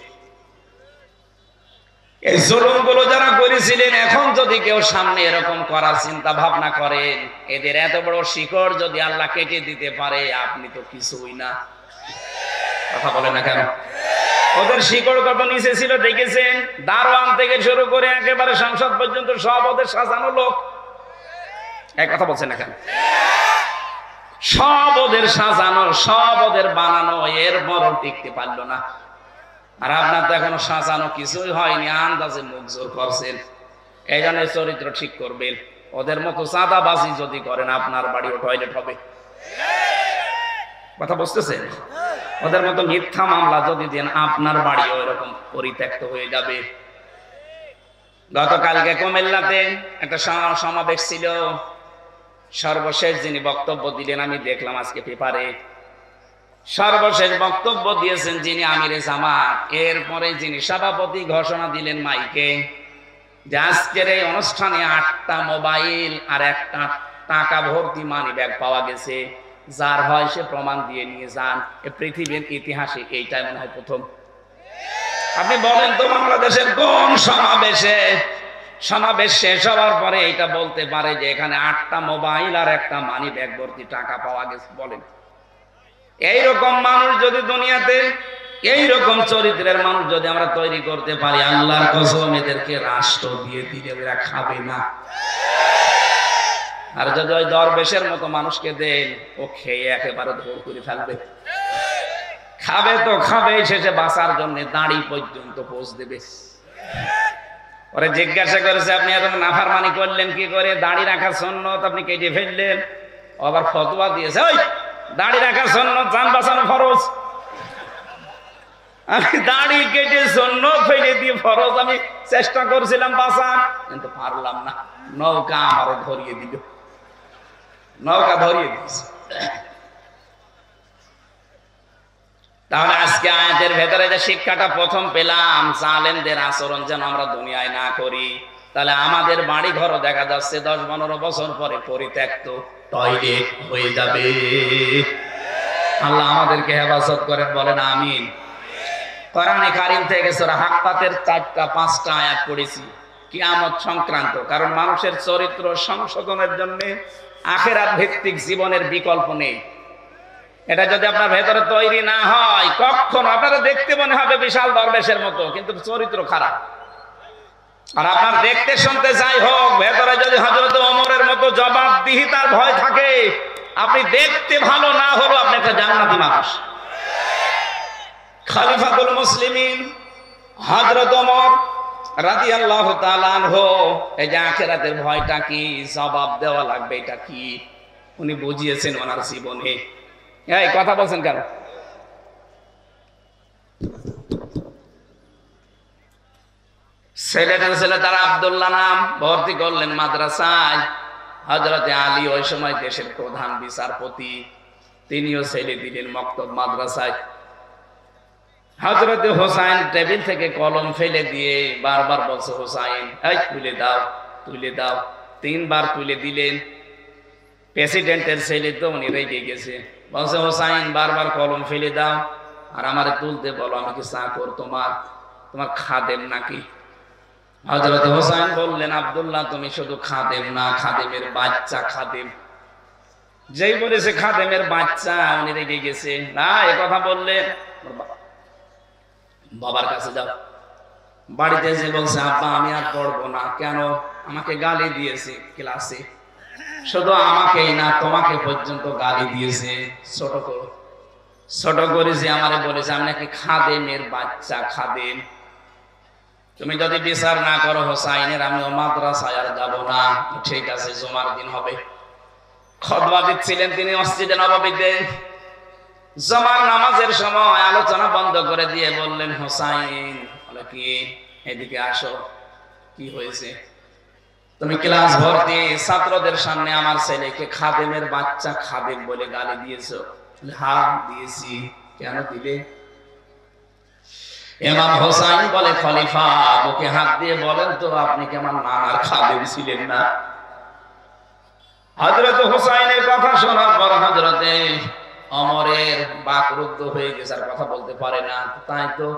এই জুলুমগুলো যারা করেছিলেন, এখন যদি কেউ সামনে এরকম করার চিন্তা ভাবনা করেন, এদের এত বড় শিকড় যদি আল্লাহ কেটে দিতে পারে, আপনি তো কিছুই না। কথা বলে না কেন? ওদের শিকড় কত নিচে ছিল দেখেছেন? দারোয়ান থেকে শুরু করে একেবারে সংসদ পর্যন্ত সব ওদের সাজানো লোক। এক কথা বলছেন না কেন? সব ওদের সাজানো, সব ওদের বানানো, এর বড় টিকতে পারলো না। আর আপনার তো এখনো সাজানো কিছুই হয়নি, আন্দাজে মুখ জোর করছেন। এই জন্য চরিত্র ঠিক করবেন। ওদের মতো চাঁদাবাজি যদি করেন, আপনার বাড়িও টয়লেট হবে। কথা বুঝতেছেন? ওদের মতো মিথ্যা মামলা যদি দেন, আপনার বাড়িও এরকম পরিত্যক্ত হয়ে যাবে। গতকালকে কুমিল্লাতে একটা সমাবেশ ছিল। সর্বশেষ যিনি বক্তব্য দিলেন, আমি দেখলাম আজকে পেপারে, সর্বশেষ বক্তব্য দিয়েছেন যিনি আমিরে জামাত। এরপরে যিনি সভাপতি ঘোষণা দিলেন মাইকে যে আজকের এই অনুষ্ঠানে 8টা মোবাইল আর একটা টাকা ভর্তি মানি ব্যাগ পাওয়া গেছে। যার হয় সে প্রমাণ দিয়ে নিয়ে যান। এ পৃথিবীর ইতিহাসে এইটাই মনে হয় প্রথম। আপনি বলেন তো, বাংলাদেশের কোন সমাবেশ শেষ হওয়ার পরে এটা বলতে পারে যে এখানে 8টা মোবাইল আর একটা মানি ব্যাগ ভর্তি টাকা পাওয়া গেছে? বলেন। এইরকম মানুষ যদি দুনিয়াতে, এইরকম চরিত্রের মানুষ যদি আমরা তৈরি করতে পারি, আল্লাহর কসম এদেরকে রাষ্ট্র দিয়ে দিলে এরা খাবে না। আর যদি ওই দরবেশের মতো মানুষকে দেন, ও খেয়ে একেবারে ধর করে ফেলবে। খাবে তো খাবে, শেষে বাঁচার জন্য দাড়ি পর্যন্ত পোষ দেবে। ওরে জিজ্ঞাসা করেছে, আপনি এত নাফরমানি করলেন কি করে? দাড়ি রাখার সুন্নত আপনি কেটে ফেললেন। আবার ফতোয়া দিয়েছে, ওই দাড়ি রাখার সুন্নত, জান বাঁচানো ফরজ। আমি দাড়ি কেটে সুন্নত ফেলে দিয়ে ফরজ আমি চেষ্টা করছিলাম বাঁচান, কিন্তু পারলাম না। নৌকা আমারও ধরিয়ে দিল, নৌকা ধরিয়ে দিয়েছে। তাহলে আজকে আয়াতের ভেতরে যে শিক্ষাটা প্রথম পেলাম, জালেমদের আচরণ যেন আমরা দুনিয়ায় না করি। তাহলে আমাদের বাড়ি ঘরও দেখা যাচ্ছে 10-15 বছর পরে পরিত্যক্ত টয়লেট হয়ে যাবে। আল্লাহ আমাদেরকে হেফাজত করেন, বলেন আমিন। কোরআনে কারীম থেকে সূরা হাক্কাতের 4টা-5টা আয়াত পড়েছি কিয়ামত সংক্রান্ত। কারণ মানুষের চরিত্র সংশোধনের জন্য আখিরাত ভিত্তিক জীবনের বিকল্প নেই। এটা যদি আপনার ভেতরে তৈরি না হয়, কখনো আপনারা দেখতে মনে হবে বিশাল দরবেশের মতো, কিন্তু চরিত্র খারাপ। আর আপনার দেখতে শুনতে যাই হোক, ভেতরে যদি হযরত ওমরের মতো জবাবদিহিতার ভয় থাকে, আপনি দেখতে ভালো না হলো আপনি একটা জান্নাতি মানুষ। খলিফাতুল মুসলিমিন হযরত ওমর রাদিয়াল্লাহু তাআলা আনহু, এই যে আখিরাতের ভয়টা কি, জবাব দেওয়া লাগবে এটা কি, উনি বুঝিয়েছেন ওনার জীবনে। এই কথা বলছেন কেন? ছেলে তারা আব্দুল্লাহ নাম, ভর্তি করলেন মাদ্রাসায়। হযরতে আলী ওই সময় দেশের প্রধান বিচারপতি, তিনিও ছেলে দিলেন মক্তব মাদ্রাসায়। হযরতে হোসাইন টেবিল থেকে কলম ফেলে দিয়ে বারবার বলছে, হোসাইন এই তুলে দাও, তুলে দাও। 3 বার তুলে দিলেন। প্রেসিডেন্টের ছেলে তো, উনি রেগে গেছে, বলছে হোসাইন বারবার কলম ফেলে দাও আর আমারে তুলতে বলো, আমাকে চাকর তোমার খাদেম নাকি? হযরত হোসাইন বললেন, আব্দুল্লাহ তুমি শুধু খাদেম না, খাদেমের বাচ্চা। খাদেম যেই বলেছে খাদেমের বাচ্চা, উনি রেগে গেছে। না, এ কথা বললে বাবার কাছে যাও। বাড়িতে এসে বলছে, আব্বা আমি আর পড়বো না। কেন? আমাকে গালি দিয়েছে ক্লাসে, শুধু আমাকেই না তোমাকে পর্যন্ত গালি দিয়েছে। ছোট করেছে, আমারে বলেছে আমি নাকি খাদেমের বাচ্চা। খাদেম তুমি যদি বিচার না করো হোসাইনের, আমিও মাদ্রাসায় আর যাব না। ঠিক আছে, জুমার দিন হবে। খুতবা দিচ্ছিলেন তিনি মসজিদে নববীতে। জুমার নামাজের সময় আলোচনা বন্ধ করে দিয়ে বললেন, হোসাইন বলে কি, এদিকে আসো। কি হয়েছে? তুমি ক্লাস ভর্তি ছাত্রদের সামনে আমার ছেলেকে খাদেমের বাচ্চা খাদেম বলে গালি দিয়েছো। হ্যাঁ দিয়েছি। কেন দিলে? ইমাম হোসাইন বলে, খলিফা বুকে হাত দিয়ে বলেন তো, আপনি কি আমার নানার খাদেম ছিলেন না? হযরত হোসাইনের কথা শোনার পর হযরতে ওমরের বাকরুদ্ধ হয়ে গেছে, আর কথা বলতে পারে না। তাই তো,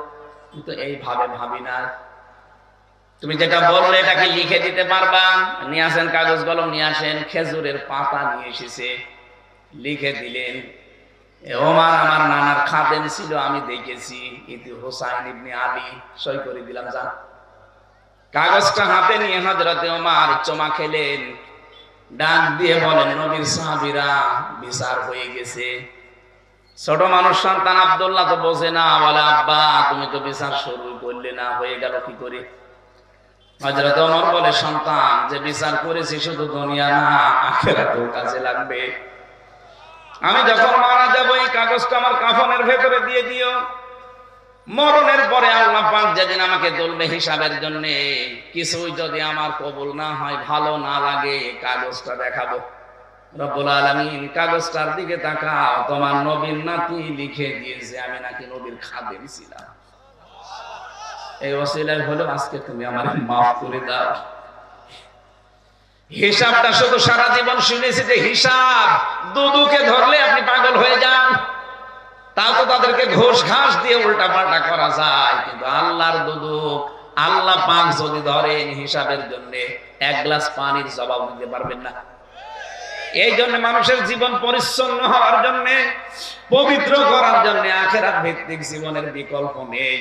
কিন্তু এইভাবে ভাবি না। তুমি যেটা বললে এটা কি লিখে দিতে পারবা? নিয়ে আসেন কাগজ কলম, নিয়ে আসেন। খেজুরের পাতা নিয়ে এসেছে, লিখে দিলেন, ওমর আমার নানার খাদেম ছিল, আমি দেখেছি। ইতি হোসাইন ইবনে আলী। সই করে দিলাম, যা। কাগজটা হাতে নিয়ে হযরতে ওমর চমা খেলেন, ডাক দিয়ে বলেন, নবীর সাহাবীরা, বিচার হয়ে গেছে। ছোট মানুষ সন্তান আব্দুল্লাহ তো বোঝে না, বলে, আব্বা তুমি তো বিচার শুরু করলে না, হয়ে গেল কি করে? হযরত ওমর বলে, সন্তান, যে বিচার করেছি শুধু দুনিয়া না, আখিরাতেও কাজে লাগবে। আমি যখন মারা যাব এই কাগজটা আমার কাফনের ভেতরে দিয়ে দিও। মরণের পরে আল্লাহ পাক যেদিন আমাকে তুলবে হিসাবের জন্য, কিছুই যদি আমার কবুল না হয়, ভালো না লাগে, কাগজটা দেখাবো। রব্বুল আলামিন কাগজটার দিকে তাকাও, তোমার নবীর নাতি লিখে দিয়েছে আমি নাকি নবীর খাদেম ছিলাম। এই ওসিলায় হলো আজকে তুমি আমার মাফ করে দাও। হিসাবটা শুধু সারা জীবন শুনেছি যে হিসাব, দুদুকে ধরলে আপনি পাগল হয়ে যান। তাও তো তাদেরকে ঘোষ ঘাস দিয়ে উল্টা পাল্টা করা যায়, কিন্তু আল্লাহর দুদুক আল্লাহ পাক যদি ধরেন হিসাবের জন্য, এক গ্লাস পানির জবাব দিতে পারবেন না। এই জন্য মানুষের জীবন পরিচ্ছন্ন হওয়ার জন্য, পবিত্র করার জন্য আখিরাত ভিত্তিক জীবনের বিকল্প নেই।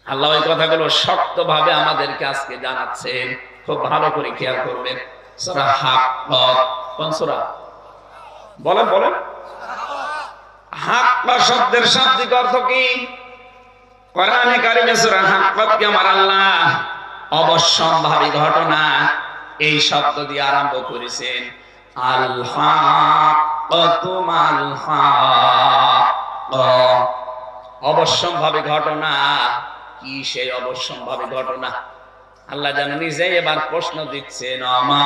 আল্লাহ ওই কথাগুলো শক্তভাবে আমাদেরকে আজকে জানাচ্ছেন। খুব ভালো করে খেয়াল করবেন। সূরা হাক্কাত, কোন সূরা? বলেন বলেন। হাক্কাত শব্দের শাব্দিক অর্থ কি? কোরআনে কারিমে সূরা হাক্কাত কে আমার আল্লাহ অবশ্যম্ভাবী ঘটনা এই শব্দ দিয়ে আরম্ভ করেছেন। আল হাক্কাতু মাল হাক্কা, অবশ্যম্ভাবী ঘটনা। কি সেই অবশ্যম্ভাবী ঘটনা? আল্লাহ যেন নিজে এবার প্রশ্ন দিচ্ছেন, মা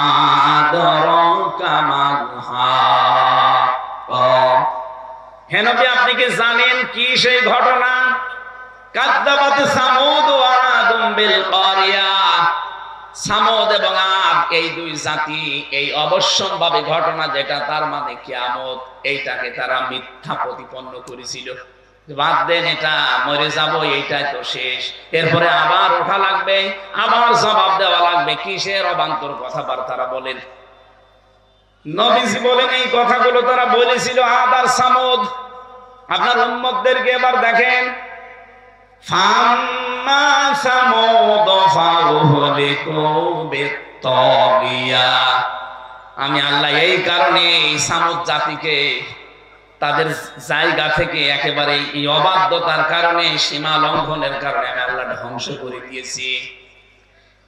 আদরাকা মাল হাক্কা। হে নবী, আপনি কি জানেন কি সেই ঘটনা? কাযযাবাত সামুদ ওয়া আদুম বিল কারিয়া। সামুদ এবং আদ এই দুই জাতি এই অবশ্যম্ভাবী ঘটনা যেটা, তার মানে কিয়ামত, এইটাকে তারা মিথ্যা প্রতিপন্ন করেছিল। বাদ দেন, এটা মরে যাব, এইটাই তো শেষ। এরপরে আবার ওঠা লাগবে, আবার জবাব দেওয়া লাগবে। কিসের অবান্তর কথাবার্তা বলেন? নবীজি বলেন এই কথাগুলো তারা বলেছিল আদ আর সামুদ। আপনার উম্মতদেরকে এবার দেখেন, ফাম্মা সামুদ ফাউহলিকু বিত্তাগিয়া। আমি আল্লাহ এই কারণে সামুদ জাতিকে তাদের জায়গা থেকে একেবারে এই অবাধ্যতার কারণে, সীমা লঙ্ঘনের কারণে আমি আল্লাহ ধ্বংস করে দিয়েছি।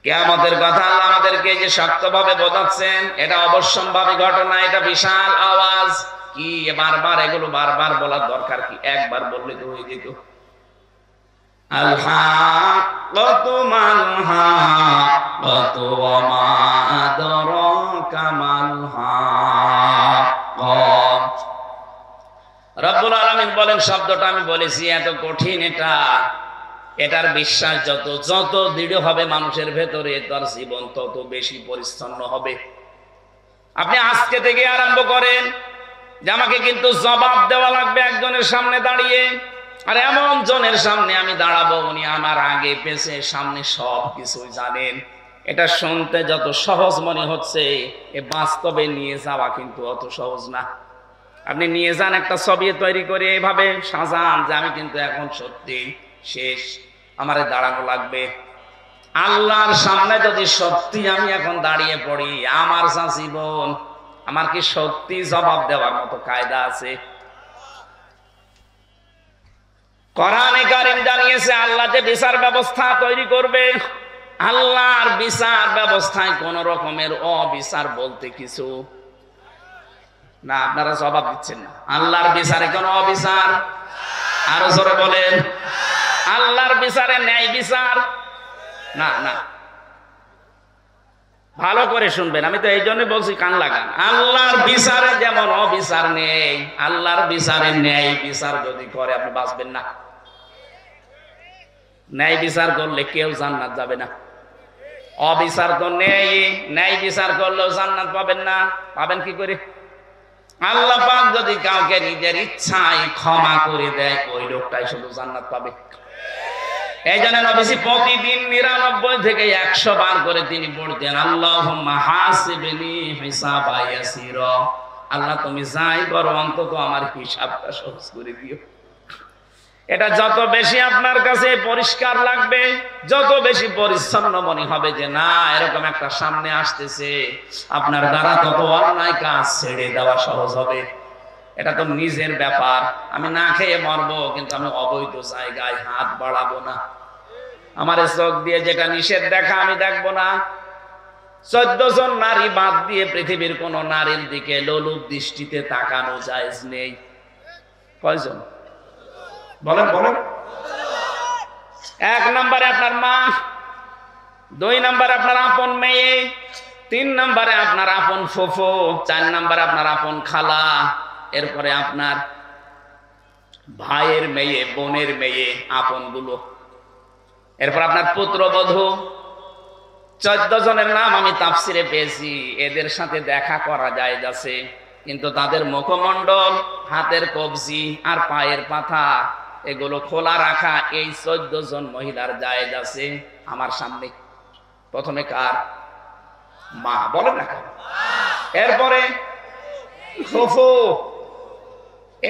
কিয়ামতের কথা আল্লাহ আমাদেরকে যে শক্তভাবে বোঝাচ্ছেন, এটা অবশ্যম্ভাবী ঘটনা, এটা বিশাল আওয়াজ। কি বারবার এগুলো বারবার বলার দরকার কি? একবার বললে তো হয়ে যেত। আল হাক্কাতু মাল হাক্কাতু ওয়া মা আদরাকা মাল হাক্কা। রব্বুল আলামিন বলেন, শব্দটা আমি বলেছি এত কঠিন, এটার বিশ্বাস যত দৃঢ় হবে মানুষের ভেতরে, তার জীবন তত বেশি পরিচ্ছন্ন হবে। আপনি আজকে থেকে আরম্ভ করেন যে আমাকে কিন্তু জবাব দেওয়া লাগবে একজনের সামনে দাঁড়িয়ে। আর এমন জনের সামনে আমি দাঁড়াবো, উনি আমার আগে পেছে সামনে সব কিছুই জানেন। এটা শুনতে যত সহজ মনে হচ্ছে, এ বাস্তবে নিয়ে যাওয়া কিন্তু অত সহজ না। আপনি নিয়ে যান একটা ছবি তৈরি করে, এভাবে সাজান যে আমি কিন্তু এখন সত্যি শেষ, আমারে দাঁড়ানো লাগবে। আল্লাহর সামনে যদি সত্যি আমি এখন দাঁড়িয়ে পড়ি, আমার যা জীবন, আমার কি সত্যি জবাব দেওয়ার মতো কায়দা আছে? কোরআনে কারীম জানিয়েছে আল্লাহ যে বিচার ব্যবস্থা তৈরি করবে, আল্লাহর বিচার ব্যবস্থায় কোন রকমের অবিচার বলতে কিছু না। আপনারা জবাব দিচ্ছেন না। আল্লাহর বিচারে কোনো অবিচার, আরো জোরে বলেন, আল্লাহর বিচারে ন্যায় বিচার না। না, ভালো করে শুনবেন, আমি তো এই জন্য বলছি কান লাগান। আল্লাহর বিচারে যেমন অবিচার নেই, আল্লাহর বিচারে ন্যায় বিচার যদি করে আপনি বাঁচবেন না। ন্যায় বিচার করলে কেউ জান্নাত যাবে না। অবিচার তো নেই, ন্যায় বিচার করলেও জান্নাত পাবেন না। পাবেন কি করে? আল্লাহ পাক যদি কাউকে নিজের ইচ্ছায় ক্ষমা করে দেয়, ওই লোকটাই শুধু জান্নাত পাবে। এই জন্য নবীজি প্রতিদিন 99 থেকে 100 বার করে তিনি পড়তেন, আল্লাহুম্মা হাসিবনি হিসাবা ইয়াসিরা। আল্লাহ তুমি যাই করো অন্তত আমার হিসাবটা সহজ করে দিও। এটা যত বেশি আপনার কাছে পরিষ্কার লাগবে, যত বেশি পরিচ্ছন্ন মনে হবে যে না এরকম একটা সামনে আসতেছে, আপনার দ্বারা তত অন্যায় কাজ ছেড়ে দেওয়া সহজ হবে। এটা তো নিজের ব্যাপার, আমি না খেয়ে মরবো কিন্তু আমি অবৈধ জায়গায় হাত বাড়াবো না। আমার চোখ দিয়ে যেটা নিষেধ দেখা আমি দেখবো না। 14 জন নারী বাদ দিয়ে পৃথিবীর কোন নারীর দিকে লোলুপ দৃষ্টিতে তাকানো জায়েজ নেই। কয়জন বলেন বলেন? 1 নম্বরে আপনার মা, 2 নম্বরে আপনার আপন মেয়ে, 3 নম্বরে আপনার আপন ফুফু, 4 নম্বরে আপনার আপন খালা, এরপরে আপনার ভাইয়ের মেয়ে, বোনের মেয়ে, আপন গুলো, এরপর আপনার পুত্রবধূ। 14 জনের নাম আমি তাফসিরে পেয়েছি। এদের সাথে দেখা করা যায় যাচ্ছে, কিন্তু তাদের মুখমণ্ডল, হাতের কবজি আর পায়ের পাতা এগুলো খোলা রাখা এই 14 জন মহিলার জায়েজ আছে আমার সামনে। প্রথমে কার? মা, বলেন না কেন? এরপরে ফুফু,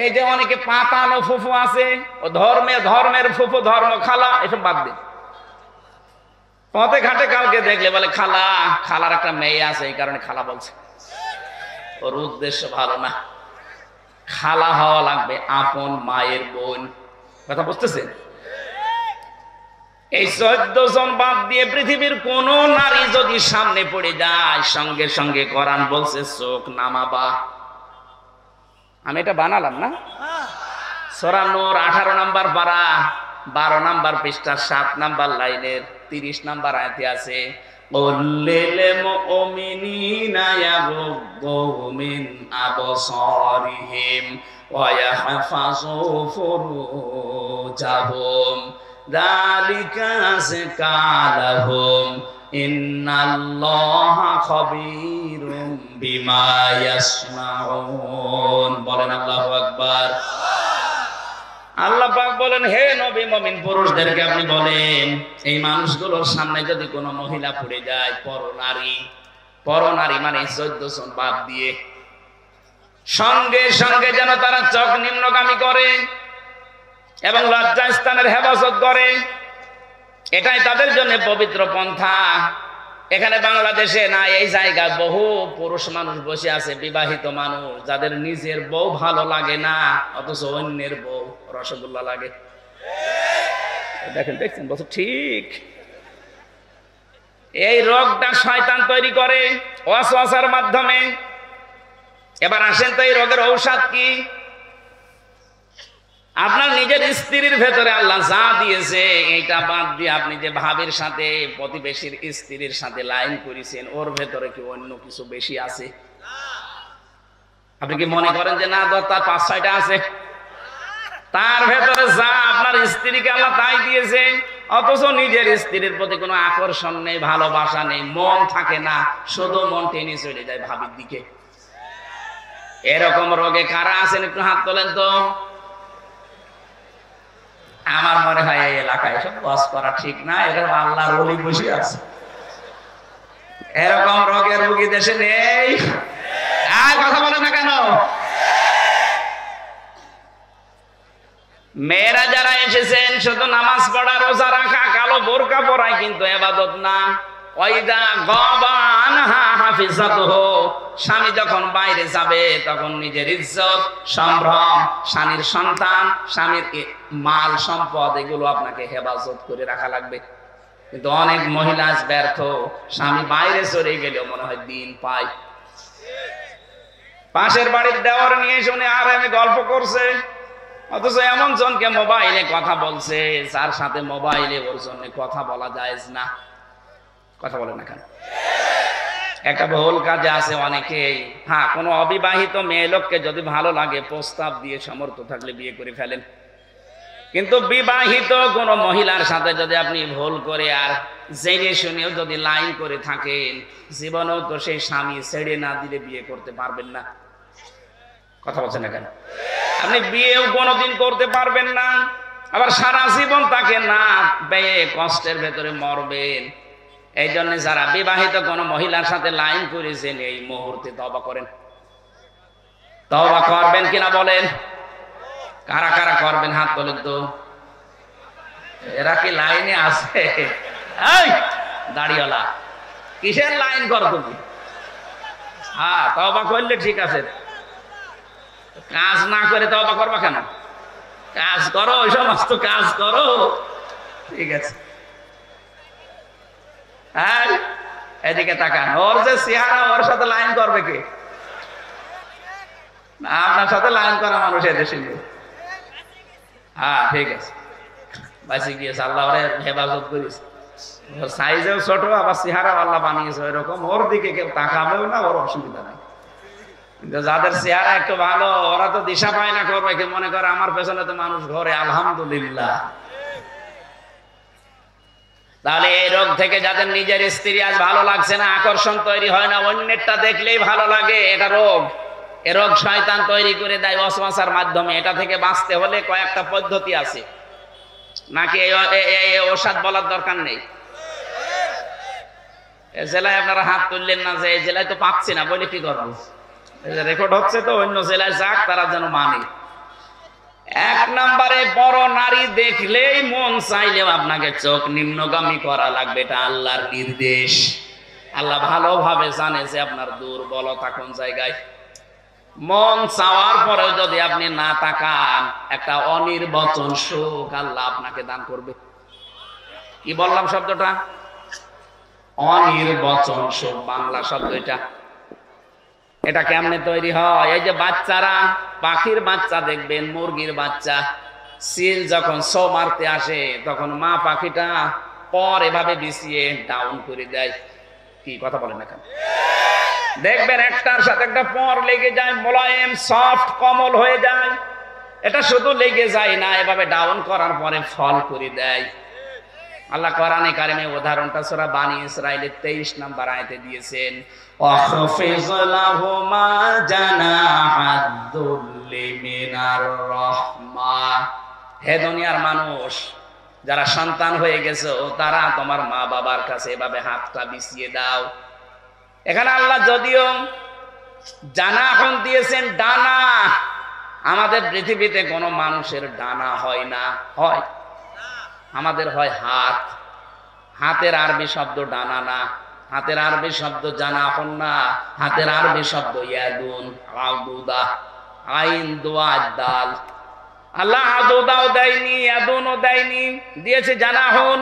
এই যে অনেকে পাতানো ফুফু আছে, ও ধর্মের ফুফু, ধর্ম খালা, এসব বাদ দিন। পথে ঘাটে কাউকে দেখলে বলে খালা, খালার একটা মেয়ে আছে এই কারণে খালা বলছে, ওর উদ্দেশ্য ভালো না। খালা হওয়া লাগবে আপন মায়ের বোন। কথা বুঝতেছেন? এই 14 জন বাদ দিয়ে পৃথিবীর কোন নারী যদি সামনে পড়ে যায়, সঙ্গে সঙ্গে কোরআন বলছে চোখ নামাবা। আমি এটা বানালাম না। সূরা নূর 18 নম্বর পারা 12 নম্বর পৃষ্ঠা 7 নম্বর লাইনের 30 নম্বর আয়াতে আছে, কুল্লিল মুমিনিনা ইয়াগুদ্দু মিন আবসারিহিম ওয়া ইয়াহফাযু ফুরুজাহুম যালিকা আযকা লাহুম ইন্নাল্লাহা খাবীরুম বিমা ইয়াসমাউন। বলেন আল্লাহু আকবার। আল্লাহ পাক বলেন, হে নবী মুমিন পুরুষদেরকে আপনি বলেন, এই মানুষগুলোর সামনে যদি কোনো মহিলা পড়ে যায়, পরনারী মানে 14 জন বাদ দিয়ে, সঙ্গে সঙ্গে যেন তারা চোখ নিম্নগামী করে এবং লজ্জাস্থানের হেফাজত করে। এটাই তাদের জন্য পবিত্র পন্থা। এখানে বাংলাদেশে না, এই জায়গায় বহু পুরুষ মানুষ বসে আছে, বিবাহিত মানুষ, যাদের নিজের বউ ভালো লাগে না, অথচ অন্যের বউ রসগোল্লা লাগে। দেখছেন বলছো ঠিক। এই রোগটা শয়তান তৈরি করে ওয়াসওয়াসার মাধ্যমে। এবার আসেন তো এই রোগের ঔষধ কি? আপনার নিজের স্ত্রীর ভেতরে আল্লাহ যা দিয়েছে এইটা বাদ দিয়ে আপনি যে ভাবির সাথে, প্রতিবেশীর স্ত্রীর সাথে লাইন করেছেন, ওর ভেতরে কি অন্য কিছু বেশি আছে? আপনি কি মনে করেন যে না, তার 5-6টা আছে? তার ভেতরে যা আপনার স্ত্রীকে আল্লাহ তাই দিয়েছে, অথচ নিজের স্ত্রীর প্রতি কোনো আকর্ষণ নেই, ভালোবাসা নেই, মন থাকে না, শুধু মন টেনে চলে যায় ভাবির দিকে। এরকম রোগে কারা আছেন একটু হাত তোলেন তো। আমার মনে হয় এই এলাকায় এসব ওয়াজ করা ঠিক না, এরকম আল্লাহর ওলি বসে আছে। এরকম রোগের রোগী দেশে নেই। আর কথা বলে না কেন? মেয়েরা যারা এসেছেন শুধু নামাজ পড়া, রোজা রাখা, কালো বোরকা পরায় কিন্তু ইবাদত না। ওয়াইদা গাবা আনহা হাফিজাতুহু, স্বামী যখন বাইরে যাবে তখন নিজের ইজ্জত, সম্ভ্রম, স্বামীর সন্তান, স্বামীর মাল সম্পদ এগুলো আপনাকে হেফাজত করে রাখা লাগবে। কিন্তু অনেক মহিলা আজ ব্যর্থ, স্বামী বাইরে চলে গেলেও মনে হয় দিন পায়। পাশের বাড়ির দেওয়ার নিয়ে শুনে আর আমি গল্প করছে, অথচ এমন জনকে মোবাইলে কথা বলছে যার সাথে মোবাইলে ওর জন্য কথা বলা জায়েজ না। কথা বলে না কেন? একটা ভুল কাজে আছে অনেকেই। হ্যাঁ, কোনো অবিবাহিত মেয়ে লোককে যদি ভালো লাগে প্রস্তাব দিয়ে সমর্থ থাকলে বিয়ে করে ফেলেন, কিন্তু বিবাহিত কোনো মহিলার সাথে যদি আপনি ভুল করে আর জেনে শুনেও যদি লাইন করে থাকেন, জীবনেও তো সেই স্বামী ছেড়ে না দিলে বিয়ে করতে পারবেন না। কথা বলছেন না কেন? আপনি বিয়েও কোনোদিন করতে পারবেন না, আবার সারা জীবন তাকে না পেয়ে কষ্টের ভেতরে মরবেন। এই জন্য যারা বিবাহিত কোনো মহিলার সাথে লাইন করেছেন এই মুহূর্তে তওবা করেন। তওবা করবেন কিনা বলেন? কারা কারা করবেন হাত তোলেন তো। এরা কি লাইনে আছে? এই দাড়িওয়ালা, কিসের লাইন করো তুমি? হ্যাঁ, তওবা করলে ঠিক আছে, কাজ না করে তওবা করবা কেন? কাজ করো, ওই সমস্ত কাজ করো, ঠিক আছে। হ্যাঁ, এদিকে তাকান, ওর যে চেহারা, ওর সাথে লাইন করবে কে? আপনার সাথে লাইন করা মানুষ এদেশে নেই। হ্যাঁ, ঠিক আছে, বাঁচে গিয়েছে, আল্লাহ ওরে হেফাজত করেছে। ওর সাইজেও ছোট, আবার চেহারা আল্লাহ বানিয়েছে এরকম, ওর দিকে কেউ তাকাবেও না, ওর অসুবিধা নাই। কিন্তু যাদের চেহারা একটু ভালো, ওরা তো দিশা পায় না করবে কি, মনে করে আমার পেছনে তো মানুষ ঘরে, আলহামদুলিল্লাহ। তাহলে এই রোগ থেকে যাদের নিজের স্ত্রী আজ ভালো লাগছে না, আকর্ষণ তৈরি হয় না, অন্যেরটা দেখলেই ভালো লাগে, এটা রোগ। এ রোগ শয়তান তৈরি করে দেয় ওয়াসওয়াসার মাধ্যমে। এটা থেকে বাঁচতে হলে কয়েকটা পদ্ধতি আছে, নাকি এই ওষুধ বলার দরকার নেই? এই জেলায় আপনারা হাত তুললেন না যে এই জেলায় তো পাচ্ছি না, বলে কি করবো? রেকর্ড হচ্ছে তো, অন্য জেলায় যাক, তারা যেন মানে। এক নম্বরে, বড় নারী দেখলেই মন চাইলেও আপনাকে চোখ নিম্নগামী করা লাগবে, এটা আল্লাহর নির্দেশ। আল্লাহ ভালোভাবে জানে যে আপনার দুর্বলতা কোন জায়গায়। মন চাওয়ার পরেও যদি আপনি না তাকান, একটা অনির্বচন সুখ আল্লাহ আপনাকে দান করবে। কি বললাম শব্দটা? অনির্বচন সুখ, বাংলা শব্দ এটা। এটা কেমনে তৈরি হয়? এই যে বাচ্চারা, পাখির বাচ্চা দেখবেন, মুরগির বাচ্চা, সিল যখন শো মারতে আসে তখন মা পাখিটা পর এভাবে বিছিয়ে ডাউন করে দেয়। কি কথা বলেন না কেন? দেখবেন একটার সাথে একটা পর লেগে যায়, মোলায়েম সফট কোমল হয়ে যায়। এটা শুধু লেগে যায় না, এভাবে ডাউন করার পরে ফল করে দেয়। আল্লাহ কোরআনে কারিমে উদাহরণটা সূরা বানি ইসরাঈলের 23 নম্বর আয়াতে দিয়েছেন, ওয়াখফিজ লাহুমা জানাহাদ-দুল্লি মিনার রাহমা। হে দুনিয়ার মানুষ, যারা সন্তান হয়ে গেছো তারা তোমার মা বাবার কাছে এভাবে হাতটা বিছিয়ে দাও। এখানে আল্লাহ যদিও জানাহন দিয়েছেন, ডানা। আমাদের পৃথিবীতে কোনো মানুষের ডানা হয় না, হয়? আমাদের হয় হাত। হাতের আরবি শব্দ ডানা না, হাতের আরবি শব্দ জানাহন না, হাতের আরবি শব্দ ইয়াদুন, আদুদা, আইন দোয়া দাল। আল্লাহ আদুদাও দেয়নি, ইয়াদুনও দেয়নি, দিয়েছে জানাহন।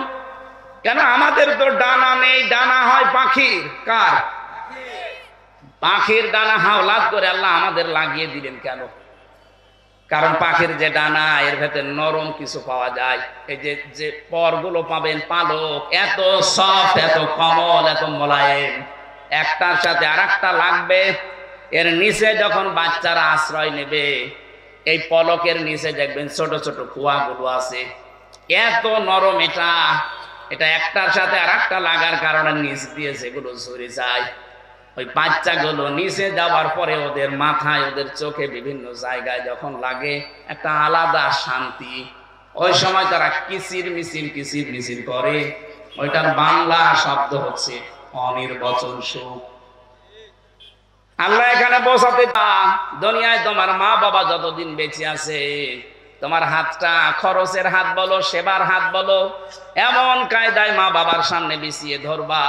কেন? আমাদের তো ডানা নেই, ডানা হয় পাখির। কার? পাখির ডানা হাওলাত করে আল্লাহ আমাদের লাগিয়ে দিলেন কেন? কারণ পাখির যে ডানা, এর ভেতরে নরম কিছু পাওয়া যায়। এই যে পরগুলো পাবেন, পালক এত সফট, এত কোমল, এত মোলায়েম, একটার সাথে আরেকটা লাগবে। এর নিচে যখন বাচ্চারা আশ্রয় নেবে, এই পলকের নিচে দেখবেন ছোট ছোট কুয়াগুলো আছে, এত নরম এটা। এটা একটার সাথে আরেকটা লাগার কারণে নিচ দিয়ে যেগুলো ঝরে যায়, ওই বাচ্চাগুলো নিচে যাওয়ার পরে ওদের মাথায়, ওদের চোখে, বিভিন্ন জায়গায় যখন লাগে একটা আলাদা শান্তি। ওই সময় তারা কিচির মিচির কিচির মিচির করে। ওইটার বাংলা শব্দ হচ্ছে অনির্বচন সুখ। আল্লাহ এখানে বোঝাতে, দুনিয়ায় তোমার মা বাবা যতদিন বেঁচে আছে তোমার হাতটা খরচের হাত বলো, সেবার হাত বলো, এমন কায়দায় মা বাবার সামনে বিছিয়ে ধরবা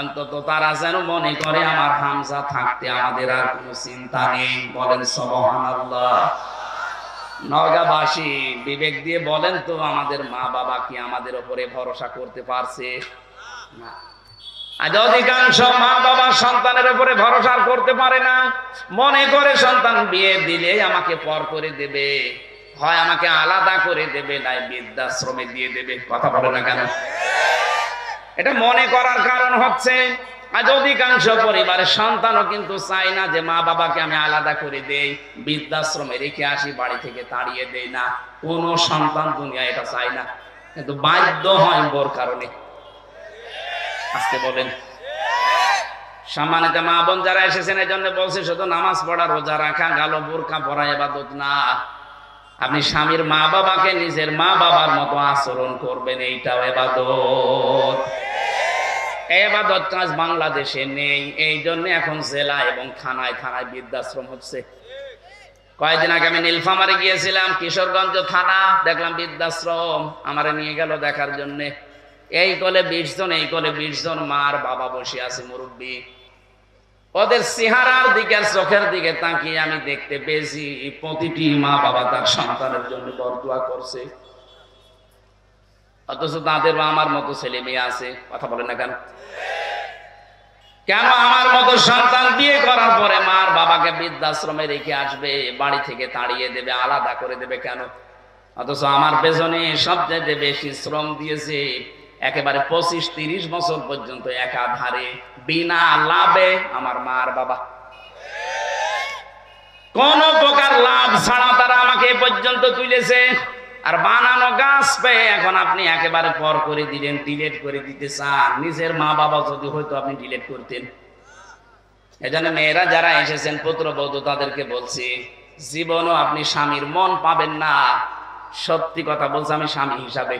অন্তত তারা যেন মনে করে আমার হামজা থাকতে আমাদের আর কোনো চিন্তা নেই। বলেন সুবহানাল্লাহ। নওগাঁবাসী বিবেক দিয়ে বলেন তো, আমাদের মা বাবা কি আমাদের উপরে ভরসা করতে পারছে? না। আজ অধিকাংশ মা বাবা সন্তানের উপরে ভরসা করতে পারে না। মনে করে সন্তান বিয়ে দিলে আমাকে পর করে দেবে, হয় আমাকে আলাদা করে দেবে, নাই বৃদ্ধাশ্রমে দিয়ে দেবে। কথা বলে না কেন? এটা মনে করার কারণ হচ্ছে আজ অধিকাংশ পরিবারের সন্তানও কিন্তু চায় না যে মা বাবাকে আমি আলাদা করে দেই, বৃদ্ধাশ্রমে রেখে আসি, বাড়ি থেকে তাড়িয়ে দেই না। কোন সন্তান দুনিয়া এটা চায় না, কিন্তু বাধ্য হয় বোর কারণে। আজকে বলেন সম্মানিত মা বোন যারা এসেছেন, এই জন্য বলছি শুধু নামাজ পড়া, রোজা রাখা, গালো বোরকা পরা ইবাদত না। আপনি স্বামীর মা বাবাকে নিজের মা বাবার মতো আচরণ করবেন, এইটাও ইবাদত। ইবাদত কাজ বাংলাদেশে নেই, এই জন্য এখন জেলা এবং থানায় থানায় বৃদ্ধাশ্রম হচ্ছে। কয়েকদিন আগে আমি নীলফামারে গিয়েছিলাম, কিশোরগঞ্জ থানা, দেখলাম বৃদ্ধাশ্রম। আমারে নিয়ে গেল দেখার জন্য। এই কোলে 20 জন, এই কোলে 20 জন মার বাবা বসে আছে, মুরব্বী। ওদের চেহারার দিকে আর চোখের দিকে তাকিয়ে আমি দেখতে পেয়েছি প্রতিটি মা বাবা তার সন্তানের জন্য বরদোয়া করছে, অথচ তাদের আমার মতো ছেলে মেয়ে আছে। কথা বলেন না কেন? কেন আমার মতো সন্তান বিয়ে করার পরে মার বাবাকে বৃদ্ধাশ্রমে রেখে আসবে, বাড়ি থেকে তাড়িয়ে দেবে, আলাদা করে দেবে কেন? অথচ আমার পেছনে সবচেয়ে বেশি শ্রম দিয়েছে একেবারে 25-30 বছর পর্যন্ত একাধারে বিনা লাভে আমার মার বাবা। কোন প্রকার লাভ ছাড়া তারা আমাকে এ পর্যন্ত তুলেছে। আর বানানো গাছ পেয়ে এখন আপনি একেবারে পর করে দিলেন, ডিলেট করে দিতে চান। নিজের মা বাবা যদি হয়তো আপনি ডিলেট করতেন। এজন্য মেয়েরা যারা এসেছেন, পুত্রবধূ, তাদেরকে বলছি জীবনও আপনি স্বামীর মন পাবেন না। সত্যি কথা বলছি আমি স্বামী হিসাবে,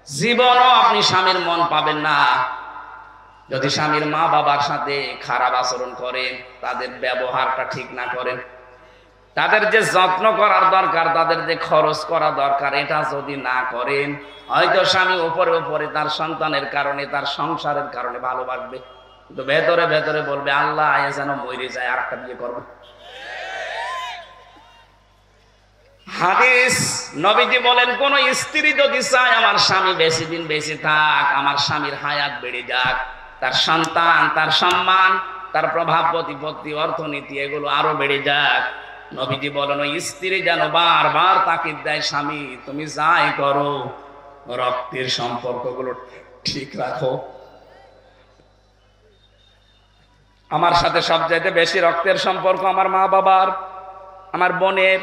জীবনও আপনি স্বামীর মন পাবেন না যদি স্বামীর মা বাবার সাথে খারাপ আচরণ করেন, তাদের ব্যবহারটা ঠিক না করেন, তাদের যে যত্ন করার দরকার, তাদের যে খরচ করা দরকার, এটা যদি না করেন, হয়তো স্বামী উপরে উপরে তার সন্তানের কারণে, তার সংসারের কারণে ভালোবাসবে, কিন্তু ভেতরে ভেতরে বলবে আল্লাহ যেন মরে যায়, আর একটা বিয়ে করবে। হাদিস নবীজি বলেন, কোন স্ত্রী যদি চায় আমার স্বামী বেশি দিন বেঁচে থাক, আমার স্বামীর হায়াত বেড়ে যাক, তার সন্তান, তার সম্মান, তার প্রভাব প্রতিপত্তি, অর্থনীতি এগুলো আরো বেড়ে যাক, নবীজি বলেন ওই স্ত্রী যেন বারবার তাকিদ দেয়, স্বামী তুমি যাই করো রক্তের সম্পর্কগুলো ঠিক রাখো। আমার সাথে সবচাইতে বেশি রক্তের সম্পর্ক আমার মা বাবার, আমার বোনের,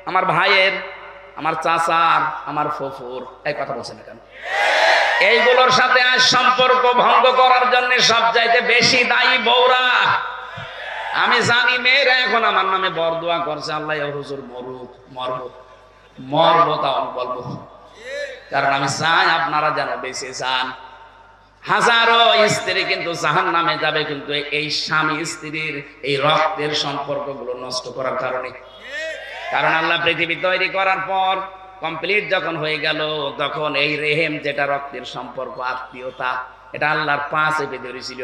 আমার ভাইয়ের, আমার চাচার, আমার ফুফুর। এই কথা বলছেন কেন? এইগুলোর সাথে আজ সম্পর্ক ভঙ্গ করার জন্য সবচাইতে বেশি দায়ী বউরা। আমি জানি মেয়েরা এখন আমার নামে বরদোয়া করছে, আল্লাহ হুজুর মরুক, মরবো তাও বলবো, কারণ আমি চাই আপনারা যেন বেঁচে যান। হাজারো স্ত্রী কিন্তু জাহান্নামে যাবে, কিন্তু এই স্বামী স্ত্রীর এই রক্তের সম্পর্কগুলো নষ্ট করার কারণে। কারণ আল্লাহ পৃথিবী তৈরি করার পর কমপ্লিট যখন হয়ে গেল, তখন এই রেহেম, যেটা রক্তের সম্পর্ক, আত্মীয়তা, এটা আল্লাহর পা চেপে ধরেছিল।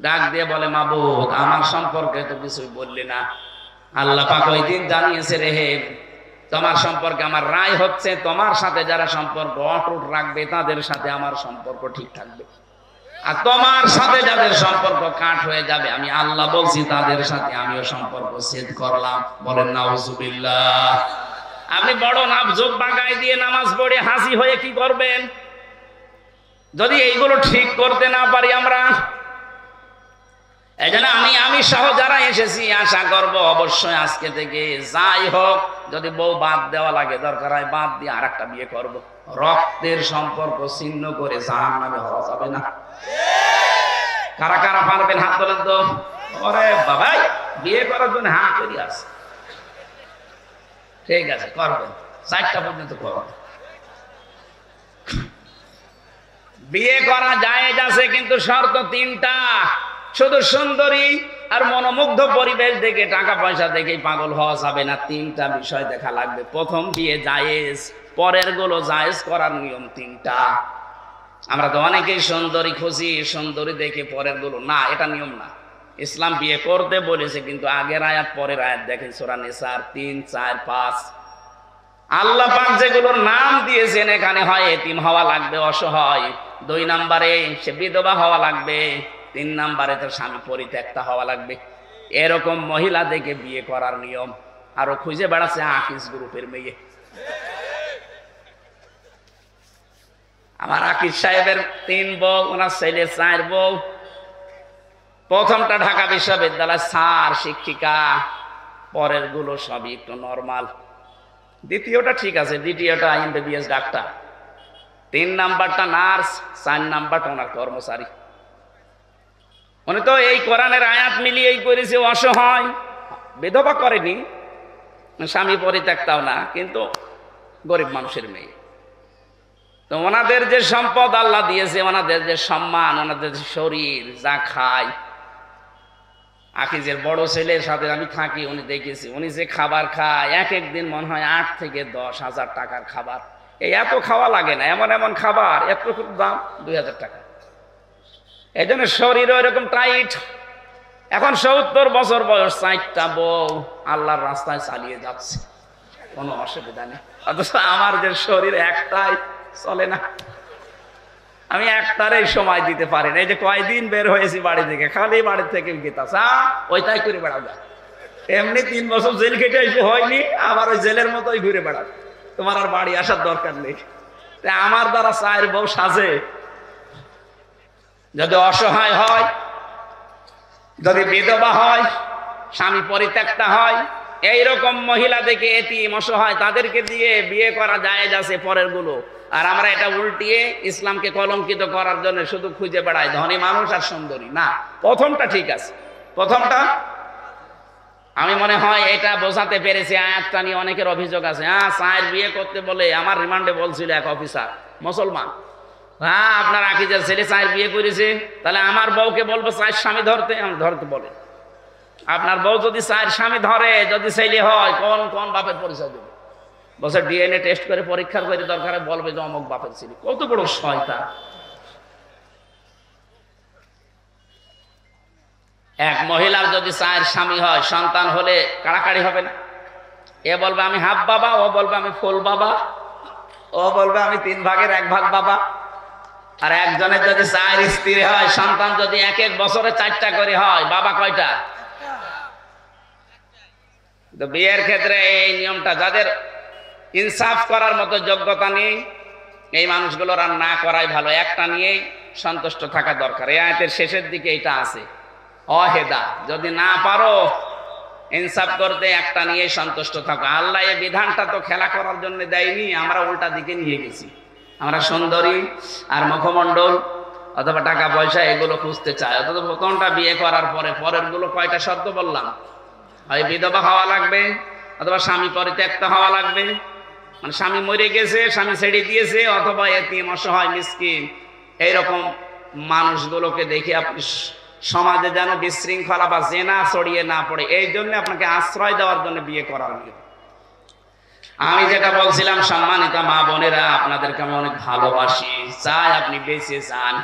ডাক দিয়ে বলে, মাবুদ আমার সম্পর্কে তো কিছুই বললি না। আল্লাহ পাক ওই দিন জানিয়েছে, রেহেম তোমার সম্পর্কে আমার রায় হচ্ছে, তোমার সাথে যারা সম্পর্ক অটুট রাখবে তাদের সাথে আমার সম্পর্ক ঠিক থাকবে, আর তোমার সাথে যাদের সম্পর্ক কাট হয়ে যাবে, আমি আল্লাহ বলছি তাদের সাথে আমিও সম্পর্ক ছেদ করলাম। বলেন নাউজুবিল্লাহ। আপনি বড় নাফজুক বাগায় দিয়ে নামাজ পড়ে হাসি হয়ে কি করবেন যদি এইগুলো ঠিক করতে না পারি আমরা? এই জন্য আমি সহ যারা এসেছি আশা করব অবশ্যই আজকে থেকে যাই হোক, যদি বউ বাদ দেওয়া লাগে দরকার হয় বাদ দিয়ে আর একটা বিয়ে করব। রক্তের সম্পর্ক ছিন্ন করে জাহান্নামে হওয়া যাবে না। কারা কারা পারবেন হাত তোলেন তো। ওরে বাবাই, বিয়ে করার জন্য হাত তৈরি আছে, ঠিক আছে করবেন, 4টা পর্যন্ত করবেন। বিয়ে করা জায়েজ আছে, কিন্তু শর্ত 3টা। শুধু সুন্দরী আর মনোমুগ্ধ পরিবেশ দেখে টাকা পয়সা দেখে পাগল হওয়া যাবে না। তিনটা বিষয় দেখা লাগবে। প্রথম, বিয়ে জায়েজ, পরের গুলো জায়েজ করার নিয়ম তিনটা। আমরা তো অনেকেই সুন্দরী খুঁজি, সুন্দরী দেখে পরের গুলো না, এটা নিয়ম না। ইসলাম বিয়ে করতে বলেছে, কিন্তু আগের আয়াত পরের আয়াত দেখেন, সূরা নিসার 3, 4, 5। আল্লাহ পাক যেগুলোর নাম দিয়েছেন, এখানে হয় এতিম হওয়া লাগবে, অসহায়। 2 নম্বরে সে বিধবা হওয়া লাগবে। 3 নম্বরে তার স্বামী পরিত্যক্তা হওয়া লাগবে। এরকম মহিলা দেখে বিয়ে করার নিয়ম। আরো খুঁজে বেড়াচ্ছে আকিস গ্রুপের মেয়ে। আমার আকিস সাহেবের 3 বউ, ওনার ছেলে 4 বউ। প্রথমটা ঢাকা বিশ্ববিদ্যালয় স্যার, শিক্ষিকা। পরের গুলো সবই একটু নরমাল। দ্বিতীয়টা ঠিক আছে, দ্বিতীয়টা MBBS ডাক্তার। 3 নাম্বারটা নার্স, 4 নাম্বারটা ওনার কর্মচারী। উনি তো এই কোরআনের আয়াত মিলিয়েই করেছে, অসহায়, বিধবা করেনি, স্বামী পরিত্যক্তাও না, কিন্তু গরিব মানুষের মেয়ে। তো ওনাদের যে সম্পদ আল্লাহ দিয়েছে, ওনাদের যে সম্মান, ওনাদের যে শরীর, যা খায়। আকিজের বড় ছেলের সাথে আমি থাকি, উনি দেখেছি, উনি যে খাবার খায়, এক একদিন মনে হয় 8 থেকে 10 হাজার টাকার খাবার। এই এত খাওয়া লাগে না, এমন এমন খাবার, এত দাম 2000 টাকা। এই জন্য শরীরও এরকম টাইট। এখন 70 বছর বয়স, 4টা বউ, আল্লাহর রাস্তায় চালিয়ে যাচ্ছে, কোনো অসুবিধা নেই। অথচ আমার যে শরীর একটাই চলে না, আমি একটারই সময় দিতে পারি না। এই যে কয়দিন বের হয়েছি বাড়ি থেকে, খালি বাড়ি থেকে গীতা ওইটাই করে বেড়াও যায়। এমনি 3 বছর জেল কেটে এসে হয়নি, আবার ওই জেলের মতোই ঘুরে বেড়াও। তোমার আর বাড়ি আসার দরকার নেই। আমার দ্বারা 4 বউ সাজে? যদি অসহায় হয়, যদি বিধবা হয়, স্বামী পরিত্যক্তা হয়, এইরকম মহিলা দেখে এতিম, অসহায়, তাদেরকে দিয়ে বিয়ে করা জায়েজ আছে পরের গুলো। আর আমরা এটা উল্টিয়ে ইসলামকে কলঙ্কিত করার জন্য শুধু খুঁজে বেড়াই ধনী মানুষ আর সুন্দরী। না, প্রথমটা ঠিক আছে। প্রথমটা আমি মনে হয় এটা বোঝাতে পেরেছি। আয়াতটা নিয়ে অনেকের অভিযোগ আছে, স্যার বিয়ে করতে বলে, আমার রিমান্ডে বলছিল এক অফিসার, মুসলমান, আপনার আকিজের ছেলে 4 বিয়ে করেছে, তাহলে আমার বউকে বলবো 4 স্বামী ধরতে? আমি ধরতে বলে, আপনার বউ যদি 4 স্বামী ধরে, যদি ছেলে হয়, কোন কোন বাপের পরিচয় দেবে? বলছে DNA টেস্ট করে পরীক্ষা করে দরকারে বলবে যে অমুক বাপের ছিল। কত বড় শয়তান! এক মহিলার যদি 4 স্বামী হয়, সন্তান হলে কাড়াকাড়ি হবে না? এ বলবে আমি হাফ বাবা, ও বলবে আমি ফুল বাবা, ও বলবে আমি 3 ভাগের 1 ভাগ বাবা। আর একজনের যদি 4 স্ত্রী হয়, সন্তান যদি 1 বছরে 4টা করে হয়, বাবা কয়টা? তো বিয়ের ক্ষেত্রে এই নিয়মটা, যাদের ইনসাফ করার মতো যোগ্যতা নেই, এই মানুষগুলোর আর না করাই ভালো। একটা নিয়েই সন্তুষ্ট থাকা দরকার। এই আয়াতের শেষের দিকে এটা আছে, অহেদা, যদি না পারো ইনসাফ করতে, একটা নিয়ে সন্তুষ্ট থাকো। আল্লাহ এই বিধানটা তো খেলা করার জন্য দেয়নি, আমরা উল্টা দিকে নিয়ে গেছি। আমরা সুন্দরী আর মুখমণ্ডল অথবা টাকা পয়সা এগুলো খুঁজতে চাই। অথচ প্রথমটা বিয়ে করার পরে পরের গুলো কয়টা শর্ত বললাম? হয় বিধবা হওয়া লাগবে, অথবা স্বামী পরিত্যক্ত হওয়া লাগবে, মানে স্বামী মরে গেছে, স্বামী ছেড়ে দিয়েছে, অথবা এতিম, অসহায়, মিসকিন। এইরকম মানুষগুলোকে দেখে আপনি সমাজে যেন বিশৃঙ্খলা বা জেনা ছড়িয়ে না পড়ে, এই জন্য আপনাকে আশ্রয় দেওয়ার জন্য বিয়ে করার নিয়ম। আমি যেটা বলছিলাম, সম্মানিত মা বোনেরা, আপনাদেরকে আমি অনেক ভালোবাসি, চাই আপনি বেঁচে যান।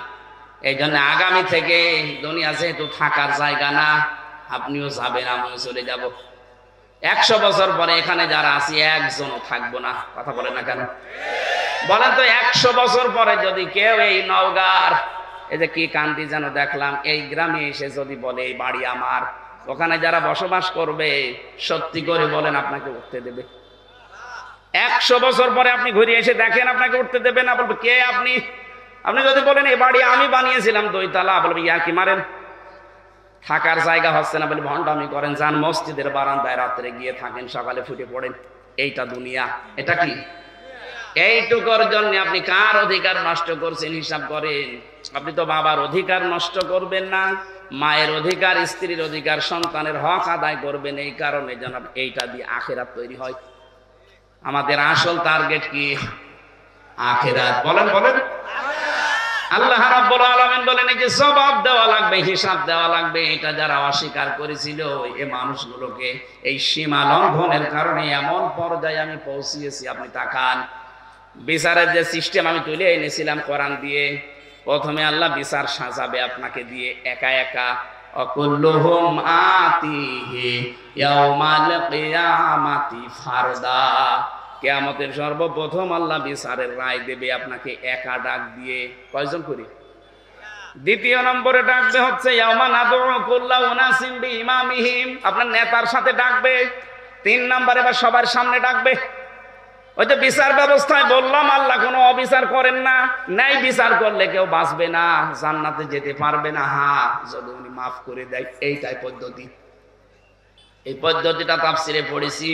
এই জন্য আগামী থেকে দুনিয়া যেহেতু থাকার জায়গা না, আপনিও যাবেন, আমিও চলে যাব। 100 বছর পরে এখানে যারা আছি একজনও থাকবো না। কথা বলেন না কেন? বলেন তো, 100 বছর পরে যদি কেউ এই নওগাঁর, এই যে কি কান্তি যেন দেখলাম, এই গ্রামে এসে যদি বলে এই বাড়ি আমার, ওখানে যারা বসবাস করবে, সত্যি করে বলেন আপনাকে উঠতে দেবে? 100 বছর পরে আপনি ঘুরে এসে দেখেন, আপনাকে উঠতে দেবে না? বলবে কে আপনি? আপনি যদি বলেন এই বাড়ি আমি বানিয়েছিলাম 2 তলা, বলবে ইয়া কি মারেন, থাকার জায়গা হচ্ছে না বলে ভণ্ডামি করেন। যান মসজিদের বারান্দায় রাত্রে গিয়ে থাকেন, সকালে ফুটে পড়েন। এইটা দুনিয়া। এটা কি? এইটুকুর জন্য আপনি কার অধিকার নষ্ট করছেন হিসাব করেন। আপনি তো বাবার অধিকার নষ্ট করবেন না, মায়ের অধিকার, স্ত্রীর অধিকার, সন্তানের হক আদায় করবেন। এই কারণে যেন এইটা দিয়ে আখিরাত তৈরি হয়। আমাদের আসল টার্গেট কি? আখিরাত। বলেন বলেন। আল্লাহ রাব্বুল আলামিন বলেন এই যে জবাব দেওয়া লাগবে, হিসাব দেওয়া লাগবে, এটা যারা অস্বীকার করেছিল এই মানুষগুলোকে এই সীমা লঙ্ঘনের কারণে এমন পর্যায়ে আমি পৌঁছিয়েছি। আপনি তাকান, বিচারের যে সিস্টেম আমি তুলে এনেছিলাম কোরআন দিয়ে, প্রথমে আল্লাহ বিচার সাজাবে আপনাকে দিয়ে একা একা। অকুল্লুহুম আতিহি ইয়াউমাল কিয়ামাতি ফারদা, কিয়ামতের সর্বপ্রথম আল্লাহ বিচারের রায় দেবে আপনাকে একা ডাক দিয়ে। কয়জন করি? দ্বিতীয় নম্বরে ডাকবে হচ্ছে ইয়াউমা নাদউ কুল্লা উনাসিম বিইমামিহিম, আপনার নেতার সাথে ডাকবে। 3 নম্বরে বা সবার সামনে ডাকবে। ওই যে বিচার ব্যবস্থায় বললাম আল্লাহ কোনো অবিচার করেন না, ন্যায় বিচার করলে কেউ বাঁচবে না, জান্নাতে যেতে পারবে না। হ্যাঁ, যদি উনি মাফ করে দেয়, এইটাই পদ্ধতি। এই পদ্ধতিটা তাফসিরে পড়েছি।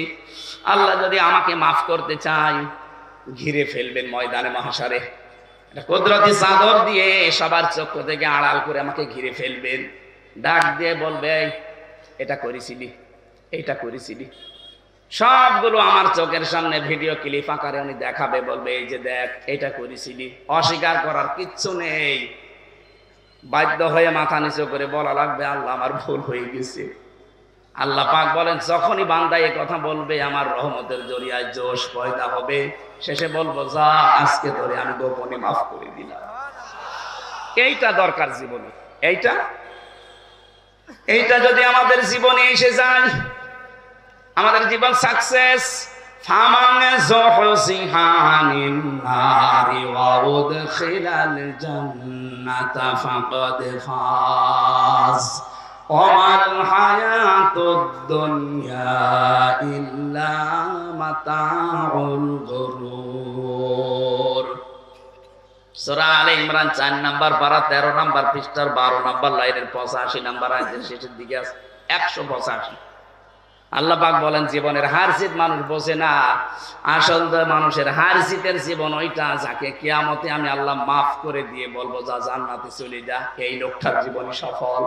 আল্লাহ যদি আমাকে মাফ করতে চায়, ঘিরে ফেলবেন ময়দানে মাহশারে, কুদরতি চাদর দিয়ে সবার চক্ষু থেকে আড়াল করে আমাকে ঘিরে ফেলবেন। ডাক দিয়ে বলবে এটা করেছিলি, এটা করেছিলি, সবগুলো আমার চোখের সামনে ভিডিও ক্লিপ আকারে উনি দেখাবে, বলবে এই যে দেখ এটা করেছিলি। অস্বীকার করার কিচ্ছু নেই, বাধ্য হয়ে মাথা নিচু করে বলা লাগবে আল্লাহ আমার ভুল হয়ে গেছে। আল্লাহ পাক বলেন যখনই বান্দা এই কথা বলবে আমার রহমতের জরিয়ায় জোশ পয়দা হবে, শেষে বলবো যা আজকে তোরে আমি গোপনে মাফ করে দিলাম। এইটা দরকার জীবনে, এইটা যদি আমাদের জীবনে এসে যায়, আমাদের জীবন সাকসেস। ফামান যুহজিহা আনিন নারি ওয়া উদখিলাল জান্নাতা ফাকাদ ফাজ ওয়া মাল হায়াতুদ দুনিয়া ইল্লা মাতাউল গুরুর। সূরা আলে ইমরান 4 নাম্বার পারা 13 নাম্বার পৃষ্ঠার 12 নাম্বার লাইনের 85 নাম্বার আয়াতের শেষের দিকে আছে 185। আল্লাহ পাক বলেন জীবনের হার জিত মানুষ বোঝে না, আসল মানুষের হার জিতের জীবন ওইটা যাকে কিয়ামতে আমি আল্লাহ মাফ করে দিয়ে বলবো যা জান্নাতে চলে যা, এই লোকটার জীবন সফল।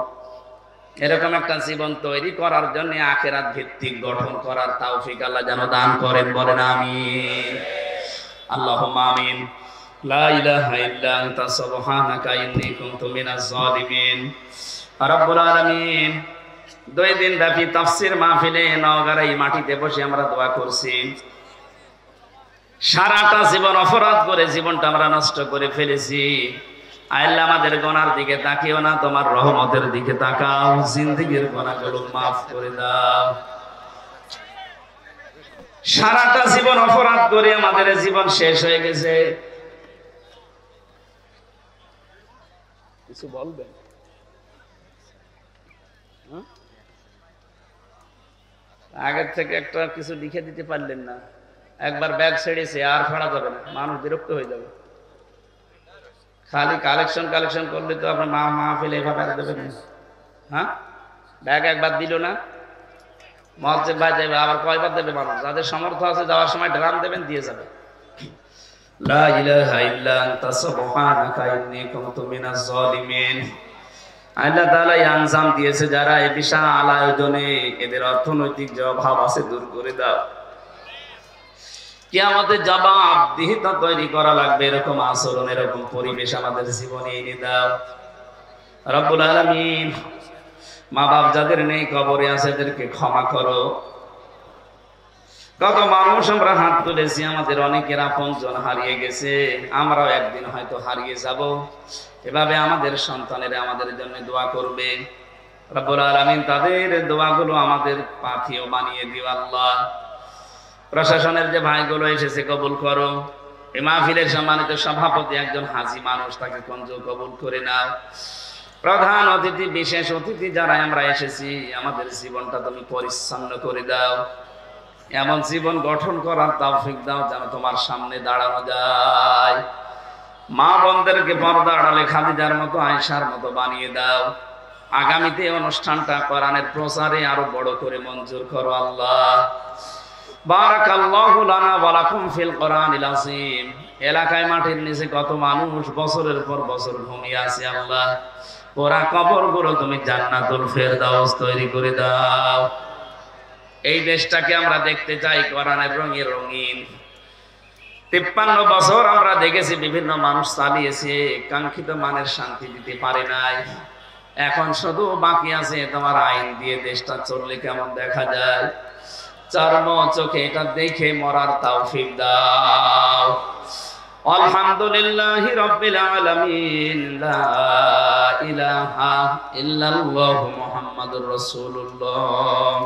এরকম একটা জীবন তৈরি করার জন্য আখিরাত ভিত্তিক গঠন করার তৌফিক আল্লাহ যেন দান করেন, বলেন আমিন। আল্লাহুম্মা আমিন। লা ইলাহা ইল্লা আনতা সুবহানাকা ইন্নী কুনতু মিনাজ জালিমিন। রব্বুল আলামিন, 2 দিন ব্যাপী তাফসীর মাহফিলে নওগাঁর এই মাটিতে বসে আমরা দোয়া করছি। সারাটা জীবন অপরাধ করে জীবনটা আমরা নষ্ট করে ফেলেছি। আল্লাহ আমাদের গুনার দিকে তাকিও না, তোমার রহমতের দিকে তাকাও, জিন্দেগীর গুনাহগুলো মাফ করে দাও। সারাটা জীবন অপরাধ করে আমাদের জীবন শেষ হয়ে গেছে। কিছু বলবেন? আগের থেকে একটা কিছু লিখে দিতে পারলেন না, একবার ব্যাগ ছেড়েছে আর ফাড়া যাবে না, মানুষ বিরক্ত হয়ে যাবে। খালি কালেকশন করলে তো আপনার মাহফিলে এভাবে দেবেন। হ্যাঁ, ব্যাগ একবার দিল না, মসজিদ ভাই যাবে, আবার কয়বার দেবে মানুষ? যাদের সামর্থ্য আছে যাওয়ার সময় ড্রাম দেবেন, দিয়ে যাবে। লা ইলাহা ইল্লা আনতা সুবহানাকা ইন্নী কুনতু মিনাজ জালিমিন। আল্লাহ তাআলা আনজাম দিয়েছে যারা এই বিশাল আয়োজনে, এদের অর্থনৈতিক যে অভাব আছে দূর করে দাও। কিয়ামতের জবাবদিহিতা তৈরি করা লাগবে এরকম আচরণ, এরকম পরিবেশ আমাদের জীবনে এনে দাও রব্বুল আলামিন। মা বাপ যাদের নেই কবরে আছে এদেরকে ক্ষমা করো। কত মানুষ আমরা হাত তুলেছি, আমাদের অনেকের আপনজন হারিয়ে গেছে, আমরাও একদিন হয়তো হারিয়ে যাব। এভাবে আমাদের সন্তানেরা আমাদের জন্য দোয়া করবে রব্বুল আলামিন, তাদের দোয়াগুলো আমাদের পাথেয় বানিয়ে দিও আল্লাহ। প্রশাসনের যে ভাইগুলো এসেছে কবুল করো। এই মাহফিলের সম্মানিত সভাপতি একজন হাজী মানুষ, তাকে কঞ্জো কবুল করে নাও। প্রধান অতিথি, বিশেষ অতিথি যারা আমরা এসেছি, আমাদের জীবনটা তুমি পরিচ্ছন্ন করে দাও, এমন জীবন গঠন করার তৌফিক দাও যেন তোমার সামনে দাঁড়ানো যায়। মা বোনদেরকে পর্দা আড়ালে খাদিজার মতো, আয়েশার মতো বানিয়ে দাও। আগামীতে অনুষ্ঠানটা কোরআনের প্রচারে আরো বড় করে মঞ্জুর করো আল্লাহ। বারাকাল্লাহু লানা ওয়া লাকুম ফিল কোরআনিল আযীম। এলাকায় মাটির নিচে কত মানুষ বছরের পর বছর ঘুমিয়ে আছে আল্লাহ, ওরা কবরগুলো তুমি জান্নাতুল ফেরদাউস তৈরি করে দাও। এই দেশটাকে আমরা দেখতে চাই কোরআনের রঙে রঙিন। 53 বছর আমরা দেখেছি বিভিন্ন মানুষ চালিয়েছে, কাঙ্ক্ষিত মানের শান্তি দিতে পারে নাই। এখন শুধু বাকি আছে তোমার আইন দিয়ে দেশটা চললে কেমন দেখা যায়। চর্ম চোখে এটা দেখে মরার তৌফিক দাও। আলহামদুলিল্লাহি রাব্বিল আলামিন। লা ইলাহা ইল্লাল্লাহু মুহাম্মাদুর রাসূলুল্লাহ।